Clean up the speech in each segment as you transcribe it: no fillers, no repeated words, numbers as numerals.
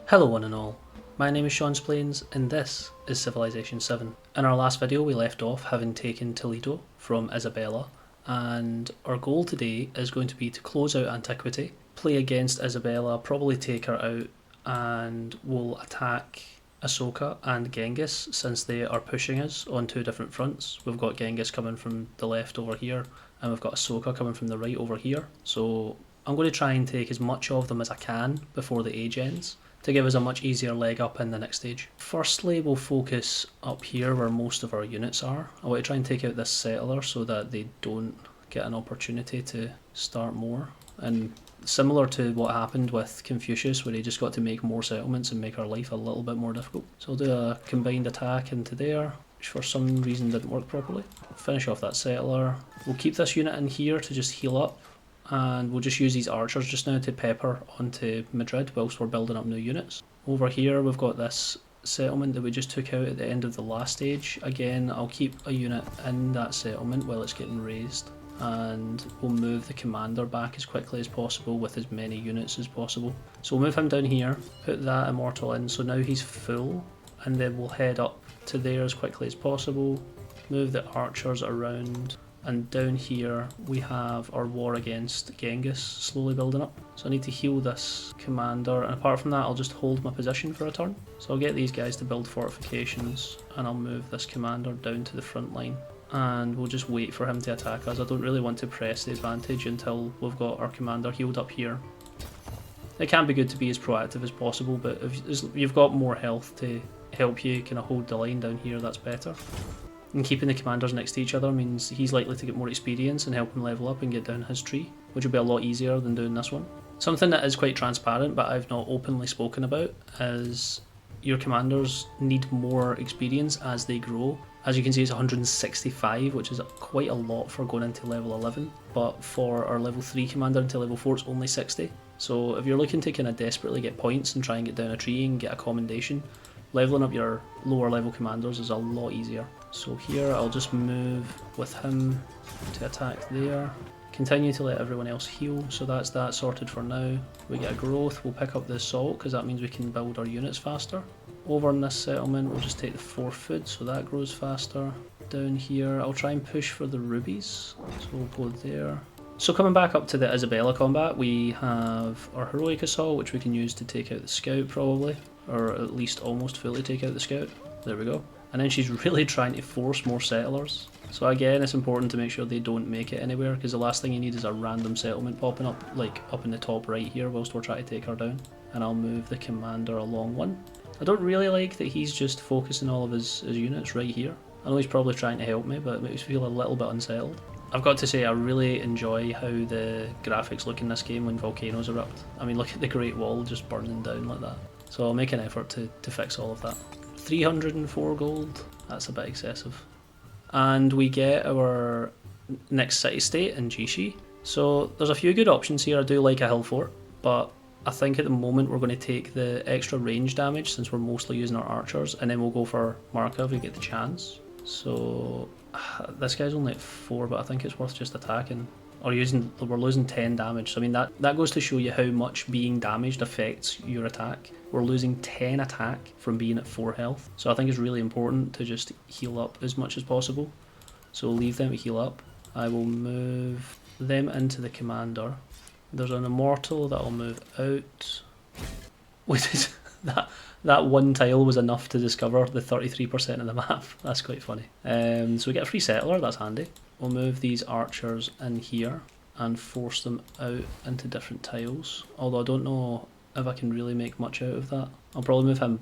Hello one and all, my name is Seansplains and this is Civilization 7. In our last video we left off having taken Toledo from Isabella, and our goal today is going to be to close out Antiquity, play against Isabella, probably take her out, and we'll attack Ashoka and Genghis since they are pushing us on two different fronts. We've got Genghis coming from the left over here and we've got Ashoka coming from the right over here, so I'm going to try and take as much of them as I can before the age ends, to give us a much easier leg up in the next stage. Firstly, we'll focus up here where most of our units are. I want to try and take out this settler so that they don't get an opportunity to start more. And similar to what happened with Confucius, where he just got to make more settlements and make our life a little bit more difficult. So I'll do a combined attack into there, which for some reason didn't work properly. Finish off that settler. We'll keep this unit in here to just heal up, and we'll just use these archers just now to pepper onto Madrid whilst we're building up new units. Over here we've got this settlement that we just took out at the end of the last stage. Again, I'll keep a unit in that settlement while it's getting raised, and we'll move the commander back as quickly as possible with as many units as possible. So we'll move him down here, put that immortal in, so now he's full, and then we'll head up to there as quickly as possible, move the archers around. And down here we have our war against Genghis slowly building up. So I need to heal this commander, and apart from that I'll just hold my position for a turn. So I'll get these guys to build fortifications and I'll move this commander down to the front line. And we'll just wait for him to attack us. I don't really want to press the advantage until we've got our commander healed up here. It can be good to be as proactive as possible, but if you've got more health to help you kind of hold the line down here, that's better. And keeping the commanders next to each other means he's likely to get more experience and help him level up and get down his tree, which will be a lot easier than doing this one. Something that is quite transparent but I've not openly spoken about is your commanders need more experience as they grow. As you can see, it's 165, which is quite a lot for going into level 11, but for our level 3 commander into level 4 it's only 60. So if you're looking to kind of desperately get points and try and get down a tree and get a commendation, leveling up your lower level commanders is a lot easier. So here I'll just move with him to attack there. Continue to let everyone else heal, so that's that sorted for now. We get a growth, we'll pick up the assault because that means we can build our units faster. Over in this settlement we'll just take the 4 food, so that grows faster. Down here I'll try and push for the rubies, so we'll go there. So coming back up to the Isabella combat, we have our heroic assault, which we can use to take out the scout probably, or at least almost fully take out the scout. There we go. And then she's really trying to force more settlers. So again, it's important to make sure they don't make it anywhere, because the last thing you need is a random settlement popping up, like up in the top right here whilst we're trying to take her down. And I'll move the commander along one. I don't really like that he's just focusing all of his units right here. I know he's probably trying to help me, but it makes me feel a little bit unsettled. I've got to say I really enjoy how the graphics look in this game when volcanoes erupt. I mean, look at the Great Wall just burning down like that. So I'll make an effort to fix all of that. 304 gold, that's a bit excessive. And we get our next city state in Jishi. So there's a few good options here. I do like a hill fort, but I think at the moment we're going to take the extra range damage since we're mostly using our archers, and then we'll go for Marka if we get the chance. So this guy's only at 4, but I think it's worth just attacking. Or we're losing 10 damage, so I mean that goes to show you how much being damaged affects your attack. We're losing 10 attack from being at 4 health, so I think it's really important to just heal up as much as possible. So we'll leave them to heal up. I will move them into the commander. There's an immortal that I'll move out. Wait, that one tile was enough to discover the 33% of the map. That's quite funny. So we get a free settler, that's handy. We'll move these archers in here and force them out into different tiles, although I don't know if I can really make much out of that. I'll probably move him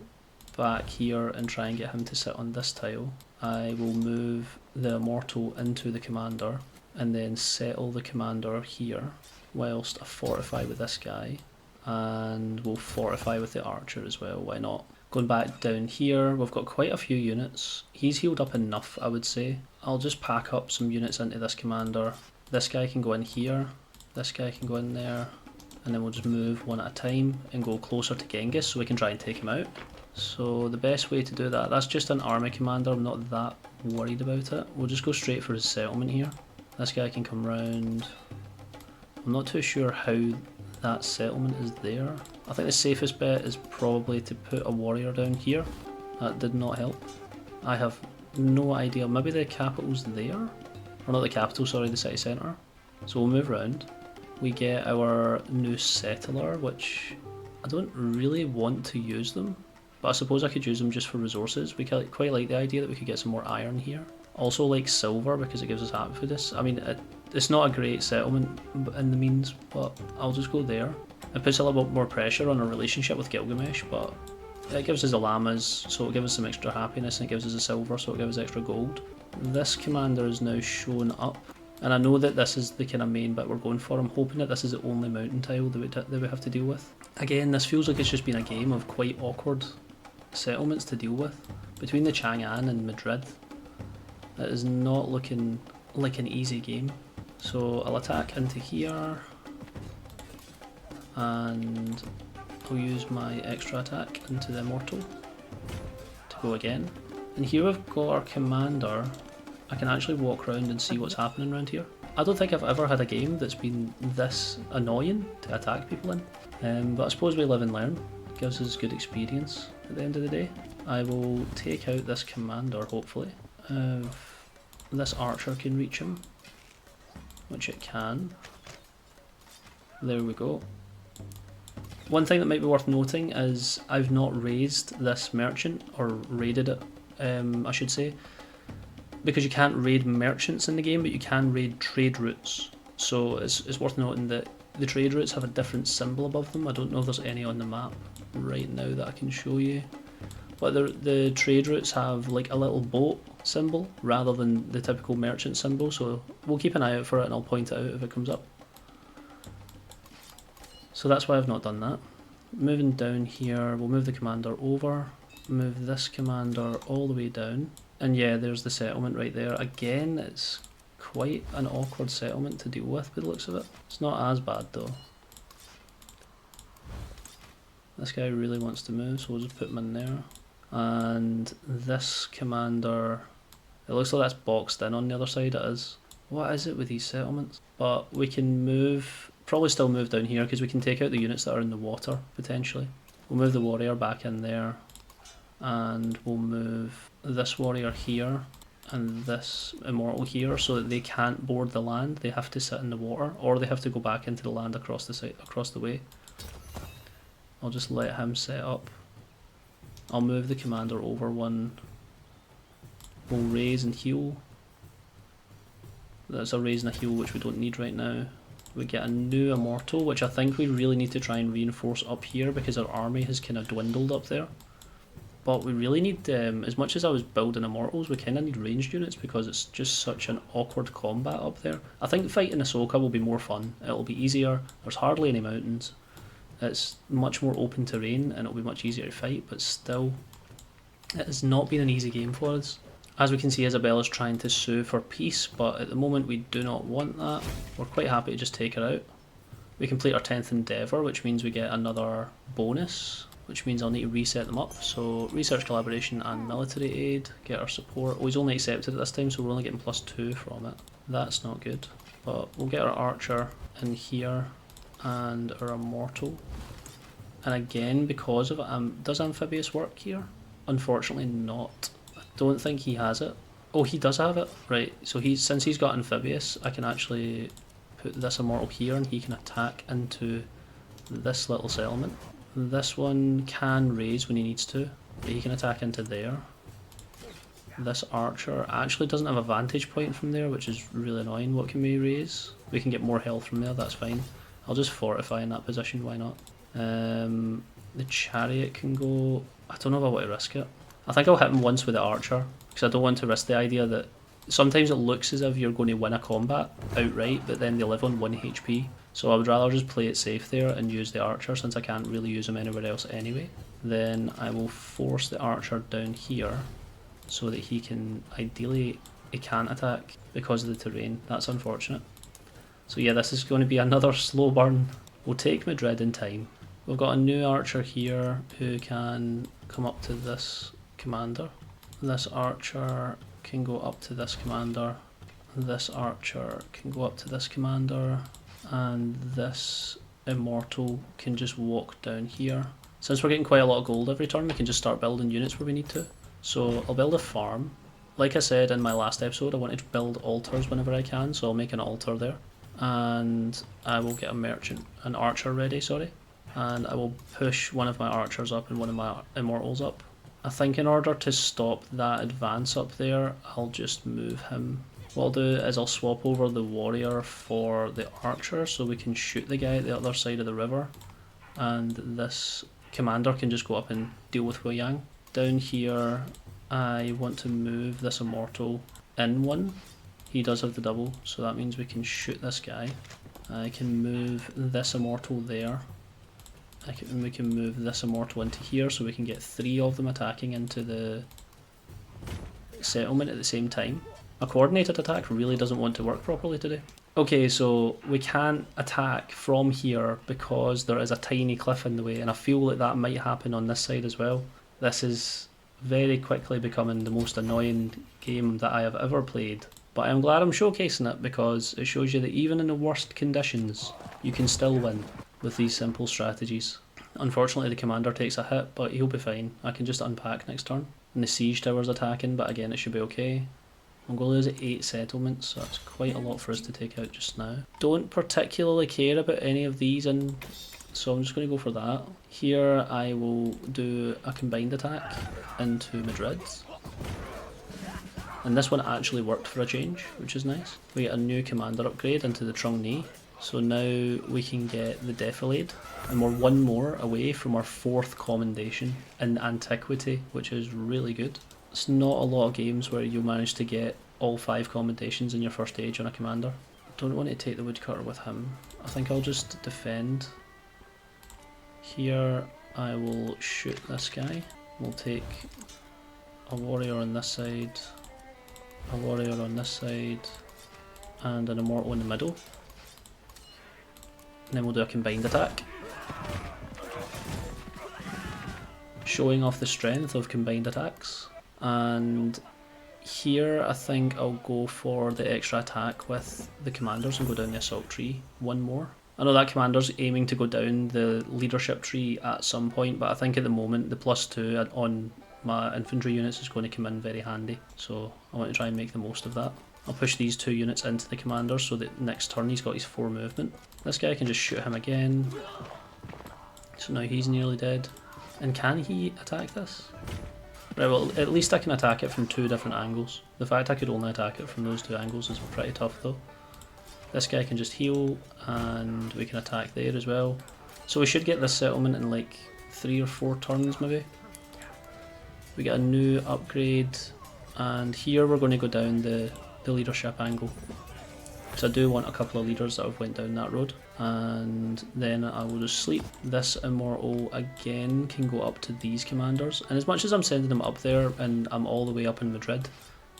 back here and try and get him to sit on this tile. I will move the immortal into the commander and then settle the commander here whilst I fortify with this guy, and we'll fortify with the archer as well, why not. Going back down here, we've got quite a few units. He's healed up enough, I would say. I'll just pack up some units into this commander. This guy can go in here, this guy can go in there, and then we'll just move one at a time and go closer to Genghis so we can try and take him out. So the best way to do that, that's just an army commander, I'm not that worried about it. We'll just go straight for his settlement here. This guy can come round. I'm not too sure how that settlement is there. I think the safest bet is probably to put a warrior down here. That did not help. I have no idea. Maybe the capital's there? Or not the capital, sorry, the city centre. So we'll move around. We get our new settler, which I don't really want to use them. But I suppose I could use them just for resources. We quite like the idea that we could get some more iron here. Also like silver because it gives us Averted. I mean, it's not a great settlement in the means, but I'll just go there. It puts a little bit more pressure on our relationship with Gilgamesh, but it gives us the llamas, so it gives us some extra happiness, and it gives us the silver, so it gives us extra gold. This commander is now shown up, and I know that this is the kind of main bit we're going for. I'm hoping that this is the only mountain tile that we have to deal with. Again, this feels like it's just been a game of quite awkward settlements to deal with. Between the Chang'an and Madrid, it is not looking like an easy game. So I'll attack into here, and I'll use my extra attack into the immortal to go again. And here we've got our commander. I can actually walk around and see what's happening around here. I don't think I've ever had a game that's been this annoying to attack people in, but I suppose we live and learn. It gives us good experience at the end of the day. I will take out this commander, hopefully. If this archer can reach him, which it can. There we go. One thing that might be worth noting is I've not raised this merchant, or raided it, I should say, because you can't raid merchants in the game, but you can raid trade routes. So it's worth noting that the trade routes have a different symbol above them. I don't know if there's any on the map right now that I can show you, but the trade routes have like a little boat symbol rather than the typical merchant symbol, so we'll keep an eye out for it and I'll point it out if it comes up. So that's why I've not done that. Moving down here, we'll move the commander over, move this commander all the way down, and yeah, there's the settlement right there. Again, it's quite an awkward settlement to deal with by the looks of it. It's not as bad though. This guy really wants to move, so we'll just put him in there. And this commander, it looks like that's boxed in on the other side. It is. What is it with these settlements? But we can move, probably still move down here because we can take out the units that are in the water potentially. We'll move the warrior back in there, and we'll move this warrior here and this immortal here so that they can't board the land. They have to sit in the water, or they have to go back into the land across the way. I'll just let him set up. I'll move the commander over one. We'll raise and heal. That's a raise and a heal which we don't need right now. We get a new immortal, which I think we really need to try and reinforce up here because our army has kind of dwindled up there. But we really need, as much as I was building immortals, we kind of need ranged units because it's just such an awkward combat up there. I think fighting Ashoka will be more fun. It'll be easier. There's hardly any mountains. It's much more open terrain and it'll be much easier to fight, but still, it has not been an easy game for us. As we can see, Isabella's trying to sue for peace, but at the moment we do not want that. We're quite happy to just take her out. We complete our 10th endeavour, which means we get another bonus, which means I'll need to reset them up. So research, collaboration and military aid, get our support. Oh, he's only accepted it this time, so we're only getting +2 from it. That's not good. But we'll get our archer in here and our immortal. And again, because of it, does amphibious work here? Unfortunately not. I don't think he has it. Oh, he does have it. Right, so since he's got amphibious, I can actually put this immortal here and he can attack into this little settlement. This one can raise when he needs to, but he can attack into there. This archer actually doesn't have a vantage point from there, which is really annoying. What can we raise? We can get more health from there, that's fine. I'll just fortify in that position, why not? The chariot can go... I don't know if I want to risk it. I think I'll hit him once with the archer, because I don't want to risk the idea that sometimes it looks as if you're going to win a combat outright, but then they live on 1 HP. So I would rather just play it safe there and use the archer since I can't really use him anywhere else anyway. Then I will force the archer down here so that he can, ideally, he can't attack because of the terrain. That's unfortunate. So yeah, this is going to be another slow burn. We'll take Madrid in time. We've got a new archer here who can come up to this commander. This archer can go up to this commander. This archer can go up to this commander. And this immortal can just walk down here. Since we're getting quite a lot of gold every turn, we can just start building units where we need to. So I'll build a farm. Like I said in my last episode, I wanted to build altars whenever I can, so I'll make an altar there. And I will get a merchant, an archer ready, sorry. And I will push one of my archers up and one of my immortals up. I think in order to stop that advance up there, I'll just move him. What I'll do is I'll swap over the warrior for the archer so we can shoot the guy at the other side of the river. And this commander can just go up and deal with Hu Yang. Down here, I want to move this immortal in one. He does have the double, so that means we can shoot this guy. I can move this immortal there. We can move this immortal into here so we can get 3 of them attacking into the settlement at the same time. A coordinated attack really doesn't want to work properly today. Okay, so we can't attack from here because there is a tiny cliff in the way, and I feel like that might happen on this side as well. This is very quickly becoming the most annoying game that I have ever played. But I'm glad I'm showcasing it because it shows you that even in the worst conditions, you can still win with these simple strategies. Unfortunately the commander takes a hit, but he'll be fine. I can just unpack next turn. And the siege tower's attacking, but again it should be okay. Mongolia has 8 settlements, so that's quite a lot for us to take out just now. Don't particularly care about any of these, and so I'm just going to go for that. Here I will do a combined attack into Madrid. And this one actually worked for a change, which is nice. We get a new commander upgrade into the Trung Trac. So now we can get the Defilade, and we're one more away from our 4th commendation in Antiquity, which is really good. It's not a lot of games where you manage to get all 5 commendations in your first age on a commander. Don't want to take the woodcutter with him. I think I'll just defend. Here I will shoot this guy. We'll take a warrior on this side, a warrior on this side, and an immortal in the middle. And then we'll do a combined attack, showing off the strength of combined attacks. And here I think I'll go for the extra attack with the commanders and go down the assault tree one more. I know that commander's aiming to go down the leadership tree at some point, but I think at the moment the +2 on my infantry units is going to come in very handy, so I want to try and make the most of that. I'll push these 2 units into the commander so that next turn he's got his 4 movement. This guy can just shoot him again. So now he's nearly dead. And can he attack this? Right, well at least I can attack it from 2 different angles. The fact I could only attack it from those 2 angles is pretty tough though. This guy can just heal and we can attack there as well. So we should get this settlement in like 3 or 4 turns maybe. We get a new upgrade, and here we're going to go down the leadership angle. So I do want a couple of leaders that have went down that road, and then I will just sleep. This immortal again can go up to these commanders, and as much as I'm sending them up there and I'm all the way up in Madrid,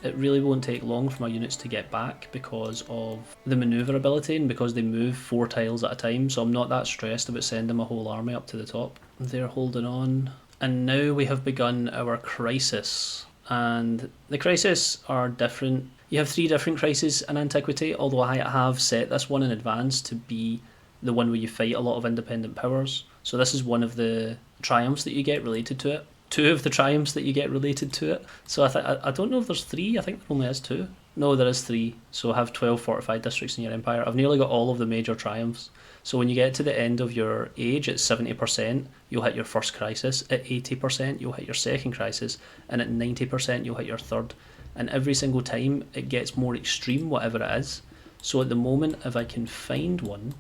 it really won't take long for my units to get back because of the manoeuvrability and because they move 4 tiles at a time, so I'm not that stressed about sending my whole army up to the top. They're holding on. And now we have begun our crisis, and the crises are different. You have 3 different crises in Antiquity, although I have set this one in advance to be the one where you fight a lot of independent powers. So this is one of the triumphs that you get related to it. 2 of the triumphs that you get related to it. So I don't know if there's 3, I think there only is 2. No, there is 3, so have 12 fortified districts in your empire. I've nearly got all of the major triumphs. So when you get to the end of your age at 70%, you'll hit your first crisis. At 80%, you'll hit your second crisis. And at 90%, you'll hit your third. And every single time, it gets more extreme, whatever it is. So at the moment, if I can find one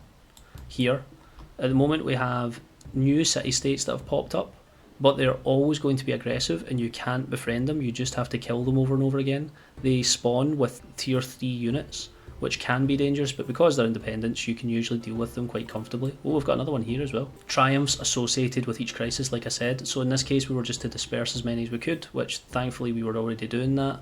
here, at the moment we have new city-states that have popped up, but they're always going to be aggressive and you can't befriend them, you just have to kill them over and over again. They spawn with tier 3 units, which can be dangerous, but because they're independents, you can usually deal with them quite comfortably. Oh, we've got another one here as well. Triumphs associated with each crisis, like I said. So in this case, we were just to disperse as many as we could, which thankfully we were already doing that,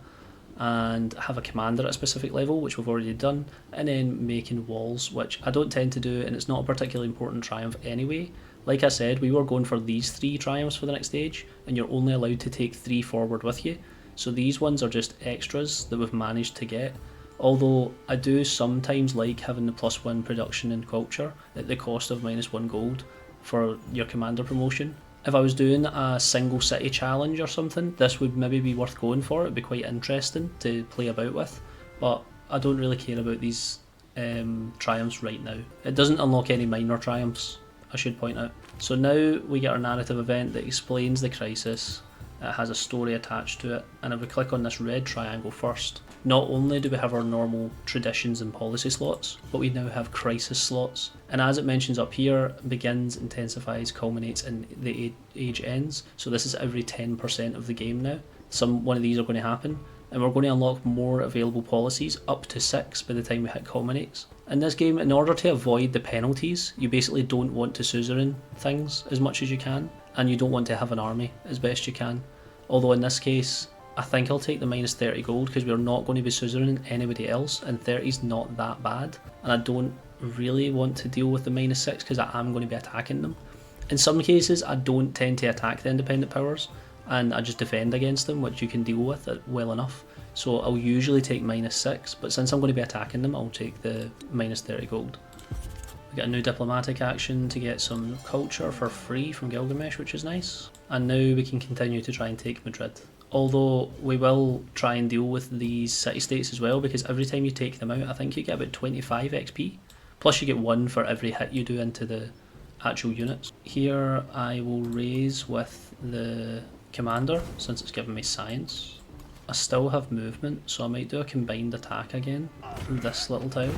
and have a commander at a specific level, which we've already done, and then making walls, which I don't tend to do, and it's not a particularly important triumph anyway. Like I said, we were going for these 3 triumphs for the next stage, and you're only allowed to take 3 forward with you. So these ones are just extras that we've managed to get. Although I do sometimes like having the +1 production and culture at the cost of -1 gold for your commander promotion. If I was doing a single city challenge or something, this would maybe be worth going for. It'd be quite interesting to play about with, but I don't really care about these triumphs right now. It doesn't unlock any minor triumphs, I should point out. So now we get our narrative event that explains the crisis. It has a story attached to it, and if we click on this red triangle first, not only do we have our normal traditions and policy slots, but we now have crisis slots. And as it mentions up here, begins, intensifies, culminates, and the age ends. So this is every 10% of the game now. One of these are going to happen, and we're going to unlock more available policies, up to 6 by the time we hit culminates. In this game, in order to avoid the penalties, you basically don't want to suzerain things as much as you can, and you don't want to have an army as best you can. Although in this case, I think I'll take the -30 gold because we're not going to be suzeraining anybody else, and 30 is not that bad. And I don't really want to deal with the -6 because I am going to be attacking them. In some cases, I don't tend to attack the independent powers, and I just defend against them, which you can deal with it well enough. So I'll usually take -6, but since I'm going to be attacking them, I'll take the -30 gold. We get a new diplomatic action to get some culture for free from Gilgamesh, which is nice. And now we can continue to try and take Madrid. Although we will try and deal with these city-states as well, because every time you take them out, I think you get about 25 XP. Plus you get 1 for every hit you do into the actual units. Here I will raise with the commander, since it's given me science. I still have movement, so I might do a combined attack again from this little tile.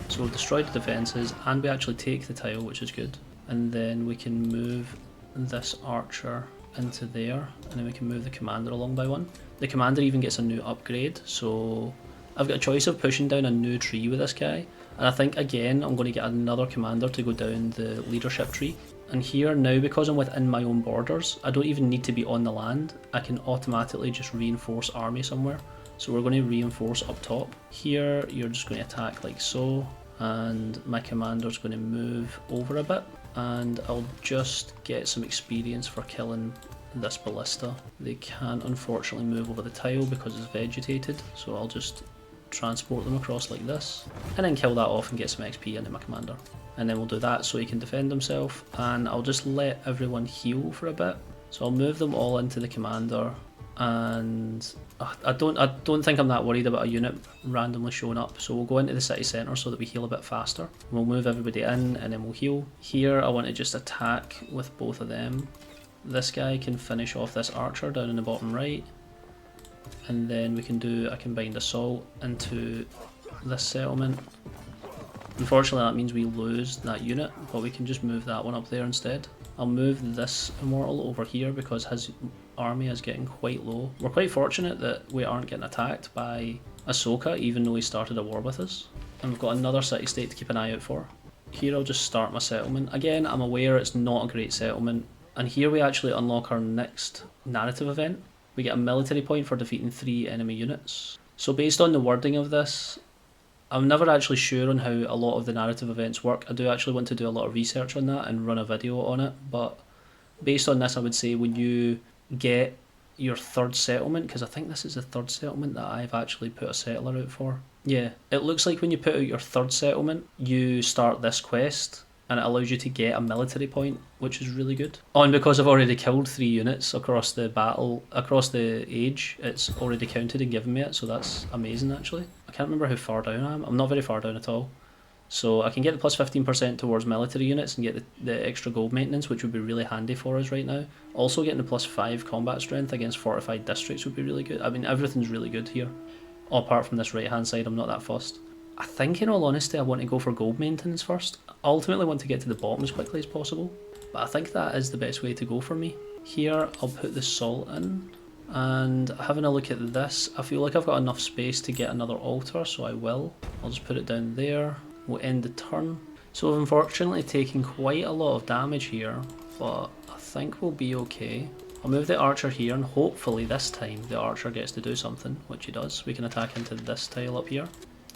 So we've destroyed the defences, and we actually take the tile, which is good. And then we can move this archer into there, and then we can move the commander along by 1. The commander even gets a new upgrade, so I've got a choice of pushing down a new tree with this guy, and I think again I'm going to get another commander to go down the leadership tree. And here now, because I'm within my own borders, I don't even need to be on the land. I can automatically just reinforce army somewhere. So we're going to reinforce up top. Here you're just going to attack like so, and my commander's going to move over a bit, and I'll just get some experience for killing this ballista. They can't unfortunately move over the tile because it's vegetated, so I'll just transport them across like this, and then kill that off and get some XP into my commander. And then we'll do that so he can defend himself, and I'll just let everyone heal for a bit. So I'll move them all into the commander, and I don't think I'm that worried about a unit randomly showing up. So we'll go into the city centre so that we heal a bit faster. We'll move everybody in, and then we'll heal. Here I want to just attack with both of them. This guy can finish off this archer down in the bottom right, and then we can do a combined assault into this settlement. Unfortunately that means we lose that unit, but we can just move that one up there instead. I'll move this immortal over here because his army is getting quite low. We're quite fortunate that we aren't getting attacked by Ashoka, even though he started a war with us. And we've got another city-state to keep an eye out for. Here I'll just start my settlement. Again, I'm aware it's not a great settlement. And here we actually unlock our next narrative event. We get a military point for defeating 3 enemy units. So based on the wording of this, I'm never actually sure on how a lot of the narrative events work. I do actually want to do a lot of research on that and run a video on it, but based on this I would say when you get your 3rd settlement, because I think this is the 3rd settlement that I've actually put a settler out for. Yeah, it looks like when you put out your 3rd settlement, you start this quest, and it allows you to get a military point, which is really good. Oh, and because I've already killed 3 units across the battle, across the age, it's already counted and given me it, so that's amazing actually. I can't remember how far down I am. I'm not very far down at all. So I can get the plus 15% towards military units and get the extra gold maintenance, which would be really handy for us right now. Also getting the plus 5 combat strength against fortified districts would be really good. I mean, everything's really good here. Oh, apart from this right hand side, I'm not that fussed. I think in all honesty I want to go for gold maintenance first. I ultimately want to get to the bottom as quickly as possible, but I think that is the best way to go for me. Here I'll put the salt in, and having a look at this, I feel like I've got enough space to get another altar, so I will. I'll just put it down there. We'll end the turn. So I've unfortunately taken quite a lot of damage here, but I think we'll be okay. I'll move the archer here, and hopefully this time the archer gets to do something, which he does. We can attack into this tile up here.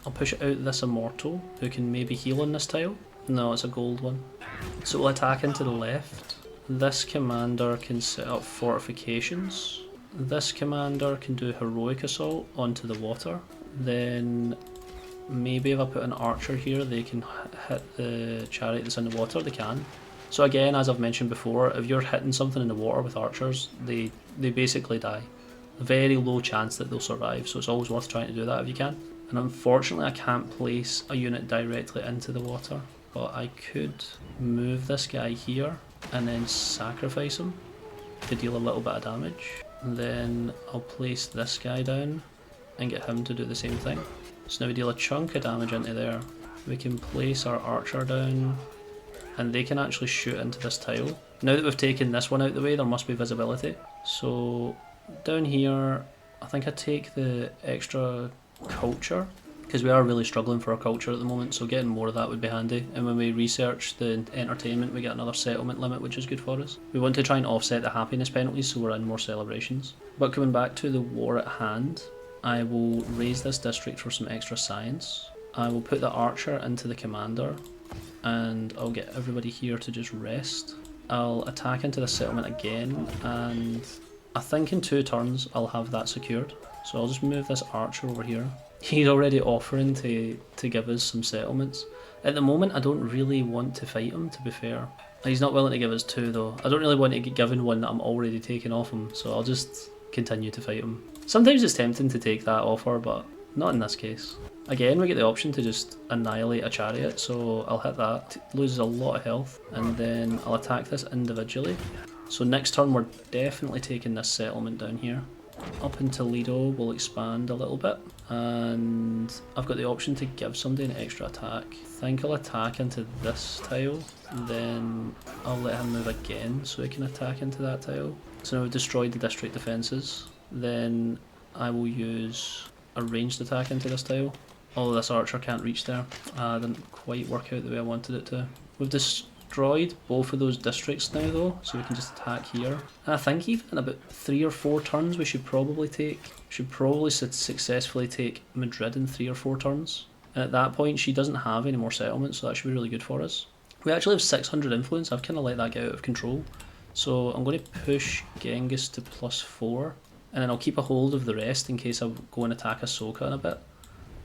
I'll push out this immortal, who can maybe heal on this tile. No, it's a gold one. So we'll attack into the left. This commander can set up fortifications. This commander can do heroic assault onto the water. Then maybe if I put an archer here, they can hit the chariot that's in the water. They can. So again, as I've mentioned before, if you're hitting something in the water with archers, they basically die. A very low chance that they'll survive, so it's always worth trying to do that if you can. And unfortunately I can't place a unit directly into the water, but I could move this guy here and then sacrifice him to deal a little bit of damage. And then I'll place this guy down and get him to do the same thing. So now we deal a chunk of damage into there. We can place our archer down and they can actually shoot into this tile. Now that we've taken this one out of the way, there must be visibility. So down here, I think I take the extra culture, because we are really struggling for our culture at the moment, so getting more of that would be handy. And when we research the entertainment, we get another settlement limit, which is good for us. We want to try and offset the happiness penalties, so we're in more celebrations. But coming back to the war at hand, I will raise this district for some extra science. I will put the archer into the commander, and I'll get everybody here to just rest. I'll attack into the settlement again, and I think in 2 turns I'll have that secured. So I'll just move this archer over here. He's already offering to give us some settlements. At the moment I don't really want to fight him, to be fair. He's not willing to give us 2 though. I don't really want to get given one that I'm already taking off him, so I'll just continue to fight him. Sometimes it's tempting to take that offer, but not in this case. Again, we get the option to just annihilate a chariot, so I'll hit that. It loses a lot of health, and then I'll attack this individually. So next turn we're definitely taking this settlement down here. Up in Toledo we'll expand a little bit, and I've got the option to give somebody an extra attack. I think I'll attack into this tile, then I'll let him move again so he can attack into that tile. So now we've destroyed the district defences. Then I will use a ranged attack into this tile. Although this archer can't reach there. Didn't quite work out the way I wanted it to. We've destroyed both of those districts now though, so we can just attack here. And I think even in about 3 or 4 turns we should probably successfully take Madrid in 3 or 4 turns. And at that point she doesn't have any more settlements, so that should be really good for us. We actually have 600 influence. I've kind of let that get out of control. So I'm going to push Genghis to +4, and then I'll keep a hold of the rest in case I go and attack Ashoka in a bit.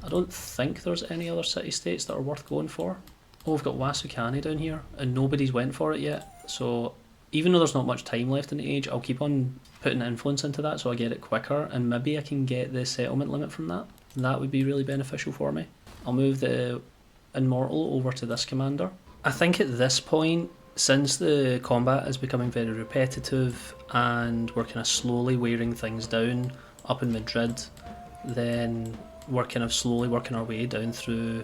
I don't think there's any other city-states that are worth going for. Oh, we've got Wasukani down here, and nobody's went for it yet. So even though there's not much time left in the age, I'll keep on putting influence into that so I get it quicker, and maybe I can get the settlement limit from that. That would be really beneficial for me. I'll move the Immortal over to this commander. I think at this point, since the combat is becoming very repetitive and we're kind of slowly wearing things down up in Madrid, then we're kind of slowly working our way down through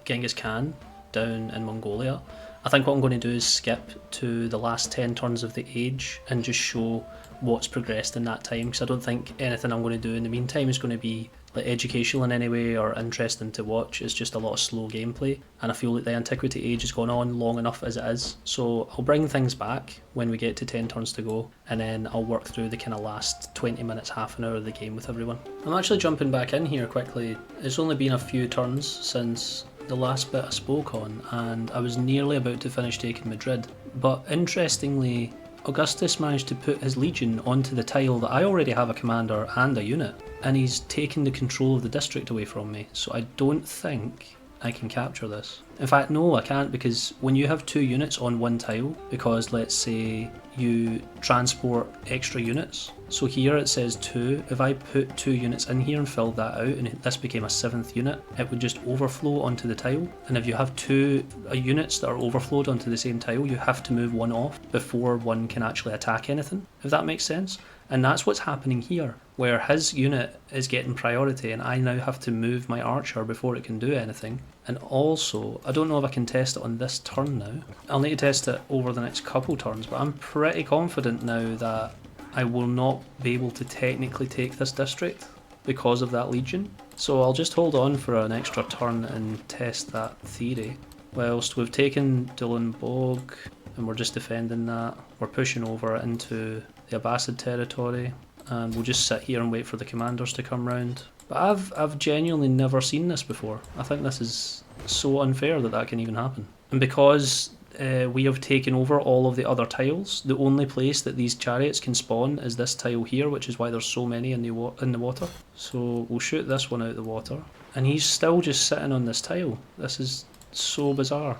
Genghis Khan down in Mongolia. I think what I'm going to do is skip to the last 10 turns of the age and just show what's progressed in that time, because I don't think anything I'm going to do in the meantime is going to be like educational in any way or interesting to watch. It's just a lot of slow gameplay, and I feel like the Antiquity age has gone on long enough as it is. So I'll bring things back when we get to 10 turns to go, and then I'll work through the kind of last 20 minutes, half an hour of the game with everyone. I'm actually jumping back in here quickly. It's only been a few turns since the last bit I spoke on, and I was nearly about to finish taking Madrid. But interestingly, Augustus managed to put his legion onto the tile that I already have a commander and a unit, and he's taken the control of the district away from me, so I don't think I can capture this. In fact, no, I can't, because when you have 2 units on one tile, because let's say you transport extra units, so here it says 2, if I put 2 units in here and filled that out and this became a 7th unit, it would just overflow onto the tile. And if you have 2 units that are overflowed onto the same tile, you have to move one off before one can actually attack anything, if that makes sense. And that's what's happening here, where his unit is getting priority and I now have to move my archer before it can do anything. And also, I don't know if I can test it on this turn now. I'll need to test it over the next couple turns, but I'm pretty confident now that I will not be able to technically take this district because of that legion. So I'll just hold on for an extra turn and test that theory. Whilst we've taken Dulan Bog and we're just defending that, we're pushing over into the Abbasid territory, and we'll just sit here and wait for the commanders to come round. But I've genuinely never seen this before. I think this is so unfair that that can even happen. And because we have taken over all of the other tiles. The only place that these chariots can spawn is this tile here, which is why there's so many in the water. So we'll shoot this one out of the water. And he's still just sitting on this tile. This is so bizarre.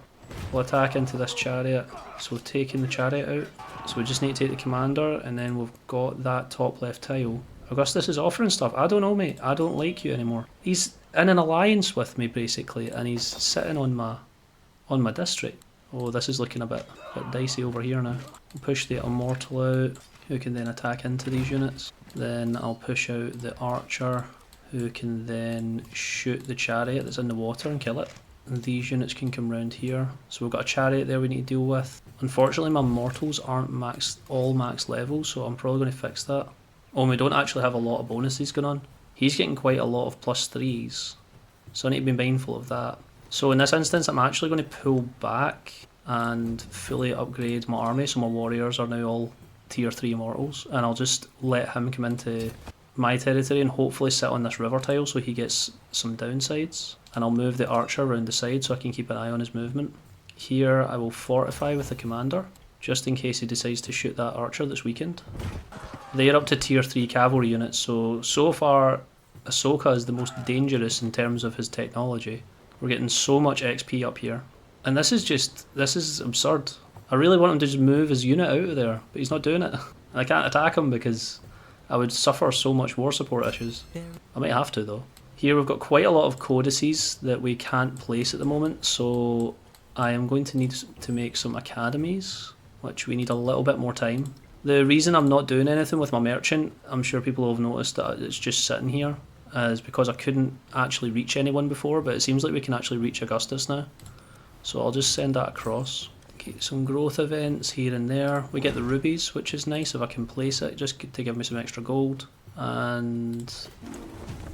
We'll attack into this chariot. So we've taken the chariot out. So we just need to take the commander, and then we've got that top left tile. Augustus is offering stuff. I don't know, mate. I don't like you anymore. He's in an alliance with me, basically, and he's sitting on my district. Oh, this is looking a bit dicey over here now. I'll push the immortal out, who can then attack into these units. Then I'll push out the archer, who can then shoot the chariot that's in the water and kill it. And these units can come round here. So we've got a chariot there we need to deal with. Unfortunately, my mortals aren't all max level, so I'm probably going to fix that. Oh, and we don't actually have a lot of bonuses going on. He's getting quite a lot of +3s, so I need to be mindful of that. So in this instance, I'm actually going to pull back and fully upgrade my army, so my warriors are now all tier 3 immortals, and I'll just let him come into my territory and hopefully sit on this river tile so he gets some downsides. And I'll move the archer around the side so I can keep an eye on his movement. Here I will fortify with the commander, just in case he decides to shoot that archer that's weakened. They're up to tier 3 cavalry units, so far Ashoka is the most dangerous in terms of his technology. We're getting so much XP up here. And this is absurd. I really want him to just move his unit out of there, but he's not doing it. And I can't attack him because I would suffer so much war support issues. I might have to though. Here we've got quite a lot of codices that we can't place at the moment, so I am going to need to make some academies, which we need a little bit more time. The reason I'm not doing anything with my merchant, I'm sure people have noticed that it's just sitting here, is because I couldn't actually reach anyone before, but it seems like we can actually reach Augustus now. So I'll just send that across. Okay, some growth events here and there. We get the rubies, which is nice if I can place it, just to give me some extra gold. And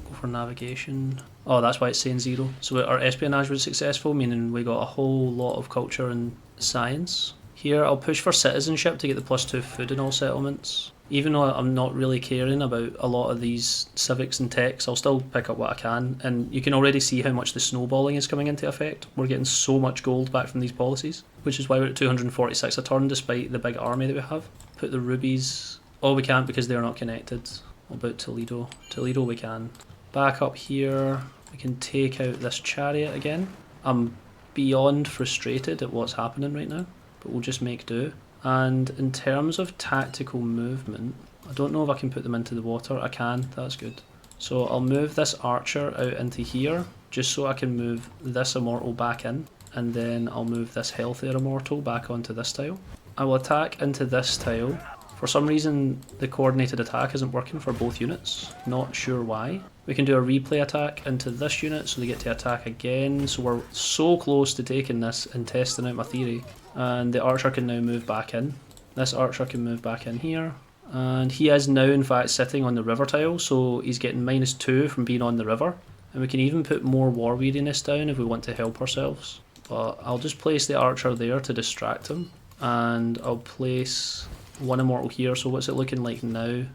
go for navigation. Oh, that's why it's saying 0. So our espionage was successful, meaning we got a whole lot of culture and science. Here I'll push for citizenship to get the +2 food in all settlements. Even though I'm not really caring about a lot of these civics and techs, I'll still pick up what I can. And you can already see how much the snowballing is coming into effect. We're getting so much gold back from these policies, which is why we're at 246 a turn despite the big army that we have. Put the rubies... Oh, we can't because they're not connected. What about Toledo? Toledo we can. Back up here, we can take out this chariot again. I'm beyond frustrated at what's happening right now, but we'll just make do. And in terms of tactical movement, I don't know if I can put them into the water. I can, that's good. So I'll move this archer out into here, just so I can move this immortal back in, and then I'll move this healthier immortal back onto this tile. I will attack into this tile. For some reason the coordinated attack isn't working for both units, not sure why. We can do a replay attack into this unit so they get to attack again, so we're so close to taking this and testing out my theory. And the archer can now move back in. This archer can move back in here. And he is now in fact sitting on the river tile, so he's getting -2 from being on the river. And we can even put more war weariness down if we want to help ourselves. But I'll just place the archer there to distract him. And I'll place one immortal here, so what's it looking like now?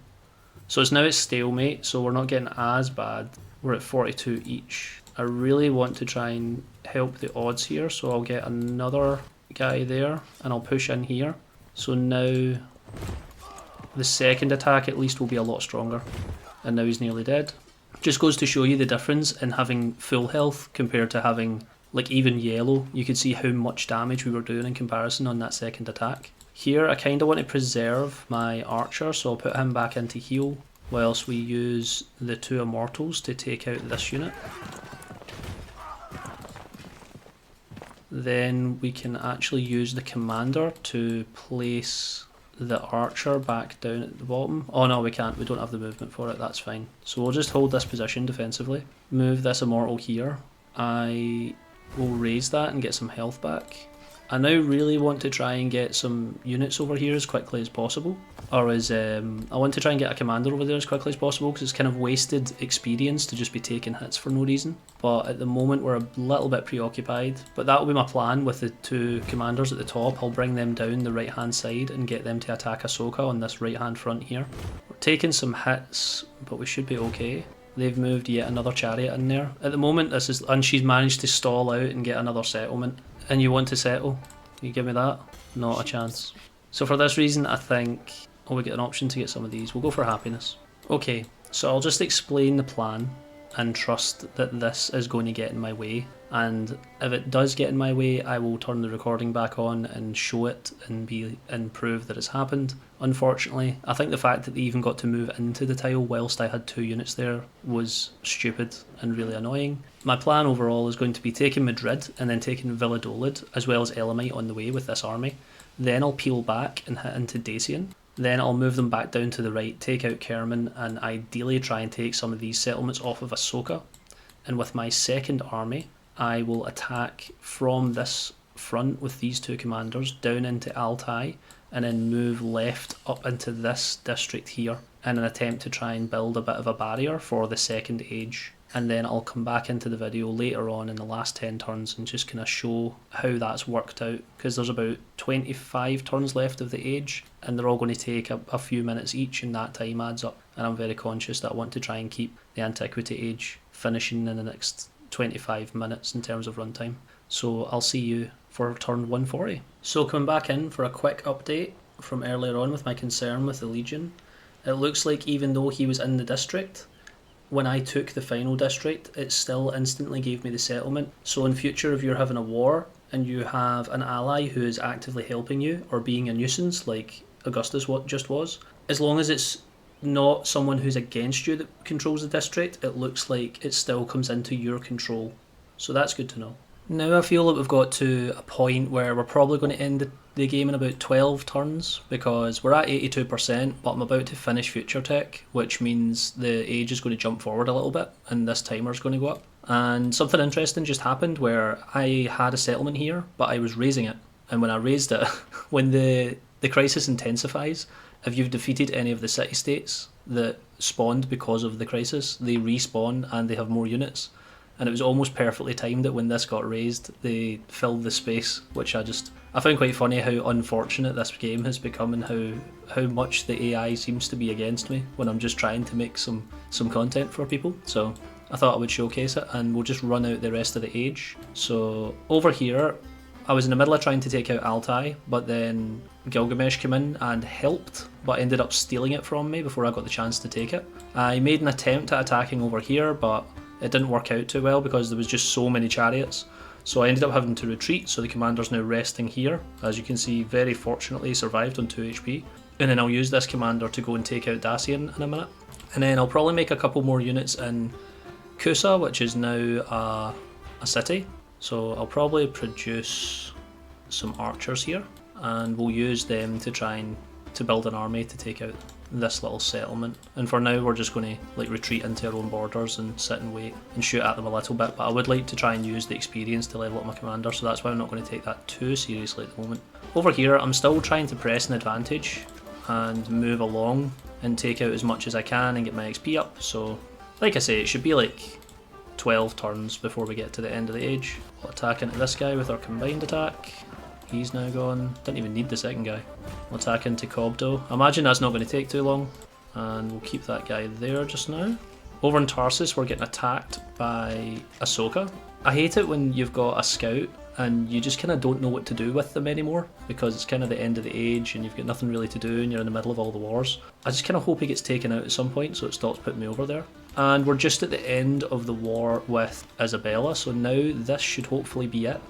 So it's now at stalemate, so we're not getting as bad. We're at 42 each. I really want to try and help the odds here, so I'll get another guy there and I'll push in here. So now the second attack at least will be a lot stronger. And now he's nearly dead. Just goes to show you the difference in having full health compared to having like even yellow. You could see how much damage we were doing in comparison on that second attack. Here I kind of want to preserve my archer, so I'll put him back into heal whilst we use the 2 immortals to take out this unit. Then we can actually use the commander to place the archer back down at the bottom. Oh no, we can't, we don't have the movement for it, that's fine. So we'll just hold this position defensively. Move this immortal here. I will raise that and get some health back. I now really want to try and get some units over here as quickly as possible. Or I want to try and get a commander over there as quickly as possible, because it's kind of wasted experience to just be taking hits for no reason. But at the moment we're a little bit preoccupied. But that will be my plan with the 2 commanders at the top. I'll bring them down the right hand side and get them to attack Ashoka on this right hand front here. We're taking some hits, but we should be okay. They've moved yet another chariot in there. At the moment and she's managed to stall out and get another settlement. And you want to settle. Can you give me that? Not a chance. So for this reason, I think we get an option to get some of these. We'll go for happiness. Okay, so I'll just explain the plan and trust that this is going to get in my way. And if it does get in my way, I will turn the recording back on and show it and prove that it's happened. Unfortunately, I think the fact that they even got to move into the tile whilst I had 2 units there was stupid and really annoying. My plan overall is going to be taking Madrid and then taking Valladolid as well as Elamite on the way with this army. Then I'll peel back and hit into Dacian. Then I'll move them back down to the right, take out Kerman, and ideally try and take some of these settlements off of Ashoka. And with my second army, I will attack from this front with these 2 commanders down into Altai, and then move left up into this district here in an attempt to try and build a bit of a barrier for the second age. And then I'll come back into the video later on in the last 10 turns and just kind of show how that's worked out, because there's about 25 turns left of the age and they're all going to take a few minutes each, and that time adds up, and I'm very conscious that I want to try and keep the Antiquity age finishing in the next 25 minutes in terms of runtime. So I'll see you for turn 140. So coming back in for a quick update from earlier on with my concern with the Legion, it looks like even though he was in the district, when I took the final district, it still instantly gave me the settlement. So in future, if you're having a war and you have an ally who is actively helping you or being a nuisance like Augustus just was, as long as it's not someone who's against you that controls the district, it looks like it still comes into your control. So that's good to know. Now I feel that we've got to a point where we're probably going to end the game in about 12 turns, because we're at 82%, but I'm about to finish future tech, which means the age is going to jump forward a little bit and this timer's going to go up. And something interesting just happened where I had a settlement here, but I was raising it. And when I raised it, when the crisis intensifies, if you've defeated any of the city-states that spawned because of the crisis, they respawn and they have more units. And it was almost perfectly timed that when this got raised, they filled the space, which I find quite funny how unfortunate this game has become and how much the AI seems to be against me when I'm just trying to make some content for people. So I thought I would showcase it, and we'll just run out the rest of the age. So over here, I was in the middle of trying to take out Altai, but then Gilgamesh came in and helped, but ended up stealing it from me before I got the chance to take it. I made an attempt at attacking over here, but it didn't work out too well because there was just so many chariots. So I ended up having to retreat, so the commander's now resting here. As you can see, very fortunately survived on 2 HP. And then I'll use this commander to go and take out Dacian in a minute. And then I'll probably make a couple more units in Kusa, which is now a city. So I'll probably produce some archers here, and we'll use them to try and to build an army to take out this little settlement. And for now we're just going to retreat into our own borders and sit and wait and shoot at them a little bit, but I would like to try and use the experience to level up my commander, so that's why I'm not going to take that too seriously at the moment. Over here I'm still trying to press an advantage and move along and take out as much as I can and get my XP up. So like I say, it should be like 12 turns before we get to the end of the age. We'll attack into this guy with our combined attack. He's now gone. Didn't even need the second guy. We'll attack into Qobdo. I imagine that's not going to take too long, and we'll keep that guy there just now. Over in Tarsus we're getting attacked by Ashoka. I hate it when you've got a scout and you just kind of don't know what to do with them anymore, because it's kind of the end of the age and you've got nothing really to do and you're in the middle of all the wars. I just kind of hope he gets taken out at some point so it stops putting me over there. And we're just at the end of the war with Isabella, so now this should hopefully be it.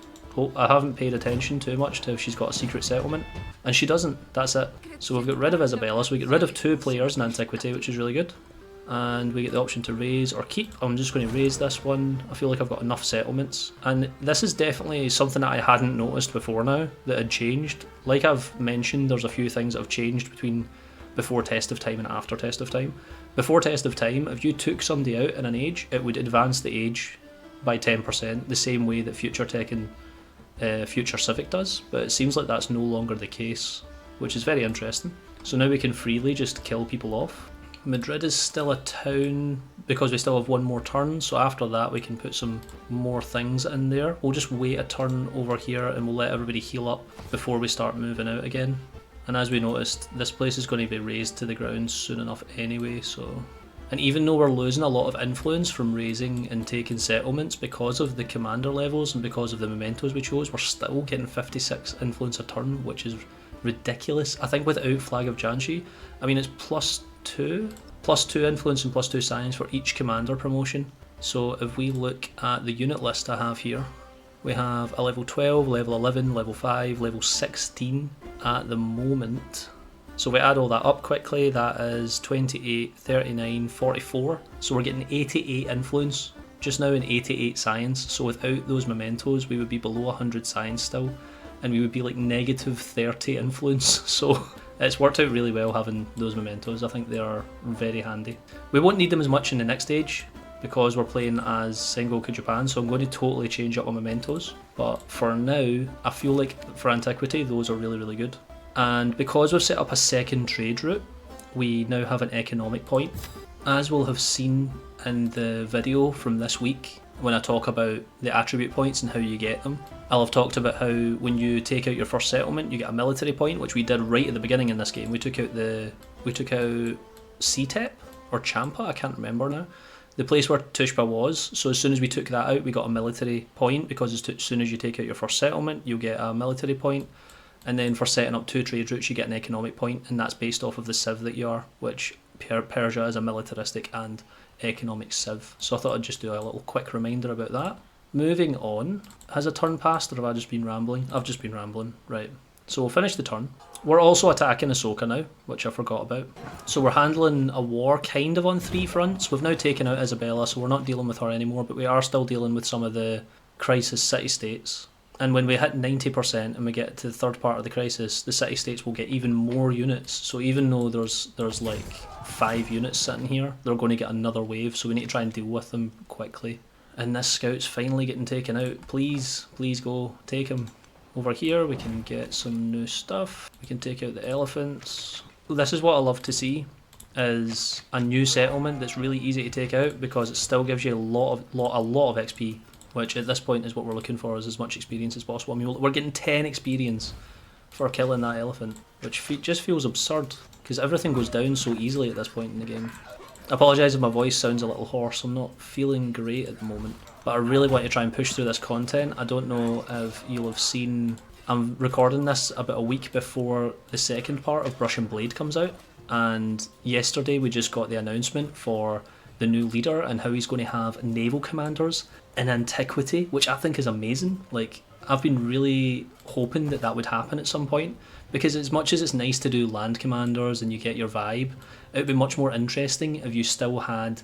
I haven't paid attention too much to if she's got a secret settlement, and she doesn't. That's it. So we've got rid of Isabella, so we get rid of 2 players in Antiquity, which is really good. And we get the option to raise or keep. I'm just going to raise this one. I feel like I've got enough settlements, and this is definitely something that I hadn't noticed before now that had changed. Like I've mentioned, there's a few things that have changed between before Test of Time and after Test of Time. Before Test of Time, if you took somebody out in an age, it would advance the age by 10%, the same way that Future Tech and Future Civic does, but it seems like that's no longer the case, which is very interesting. So now we can freely just kill people off. Madrid is still a town because we still have 1 more turn, so after that we can put some more things in there. We'll just wait a turn over here and we'll let everybody heal up before we start moving out again. And as we noticed, this place is going to be razed to the ground soon enough anyway, so And even though we're losing a lot of influence from raising and taking settlements because of the commander levels and because of the mementos we chose, we're still getting 56 influence a turn, which is ridiculous. I think without Flag of Janshi, I mean it's +2 influence and +2 science for each commander promotion. So if we look at the unit list I have here, we have a level 12, level 11, level 5, level 16 at the moment. So we add all that up quickly, that is 28, 39, 44. So we're getting 88 influence just now and 88 science. So without those mementos, we would be below 100 science still, and we would be like negative 30 influence. So it's worked out really well having those mementos. I think they are very handy. We won't need them as much in the next stage because we're playing as Sengoku Japan, so I'm going to totally change up my mementos. But for now, I feel like for Antiquity, those are really, really good. And because we've set up a second trade route, we now have an economic point. As we'll have seen in the video from this week, when I talk about the attribute points and how you get them, I'll have talked about how when you take out your first settlement, you get a military point, which we did right at the beginning in this game. We took out CTEP or Champa, I can't remember now, the place where Tushpa was. So as soon as we took that out, we got a military point, because as soon as you take out your first settlement, you'll get a military point. And then for setting up 2 trade routes, you get an economic point, and that's based off of the civ that you are, which Persia is a militaristic and economic civ. So I thought I'd just do a little quick reminder about that. Moving on, has a turn passed or have I just been rambling? I've just been rambling, right. So we'll finish the turn. We're also attacking Ashoka now, which I forgot about. So we're handling a war kind of on 3 fronts. We've now taken out Isabella, so we're not dealing with her anymore, but we are still dealing with some of the crisis city-states. And when we hit 90% and we get to the third part of the crisis, the city-states will get even more units. So even though there's like 5 units sitting here, they're going to get another wave, so we need to try and deal with them quickly. And this scout's finally getting taken out. Please go, take him. Over here we can get some new stuff. We can take out the elephants. This is what I love to see, is a new settlement that's really easy to take out because it still gives you a lot of XP. Which at this point is what we're looking for, is as much experience as possible. I mean, we're getting 10 experience for killing that elephant, which just feels absurd, because everything goes down so easily at this point in the game. I apologise if my voice sounds a little hoarse, I'm not feeling great at the moment. But I really want to try and push through this content. I don't know if you'll have seen, I'm recording this about a week before the second part of Brush and Blade comes out, and yesterday we just got the announcement for the new leader and how he's going to have naval commanders in Antiquity, which I think is amazing. Like, I've been really hoping that would happen at some point, because as much as it's nice to do land commanders and you get your vibe, it would be much more interesting if you still had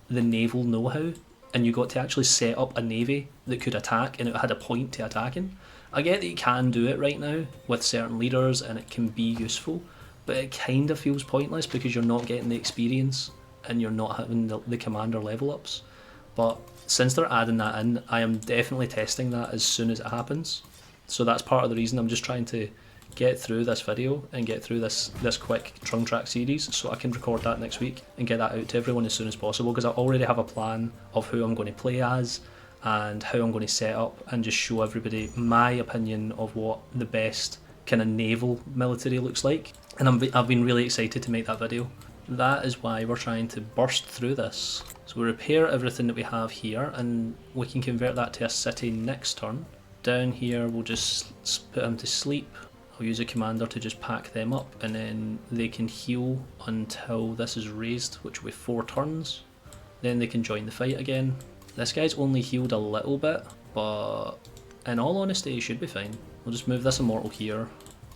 the naval know-how and you got to actually set up a navy that could attack and it had a point to attacking. I get that you can do it right now with certain leaders and it can be useful, but it kind of feels pointless because you're not getting the experience and you're not having the commander level ups. But since they're adding that in, I am definitely testing that as soon as it happens. So that's part of the reason I'm just trying to get through this video and get through this quick Trung Trac series, so I can record that next week and get that out to everyone as soon as possible, because I already have a plan of who I'm going to play as and how I'm going to set up, and just show everybody my opinion of what the best kind of naval military looks like. And I've been really excited to make that video. That is why we're trying to burst through this. So we repair everything that we have here and we can convert that to a city next turn. Down here we'll just put them to sleep. I'll use a commander to just pack them up, and then they can heal until this is raised, which will be 4 turns. Then they can join the fight again. This guy's only healed a little bit, but in all honesty he should be fine. We'll just move this immortal here,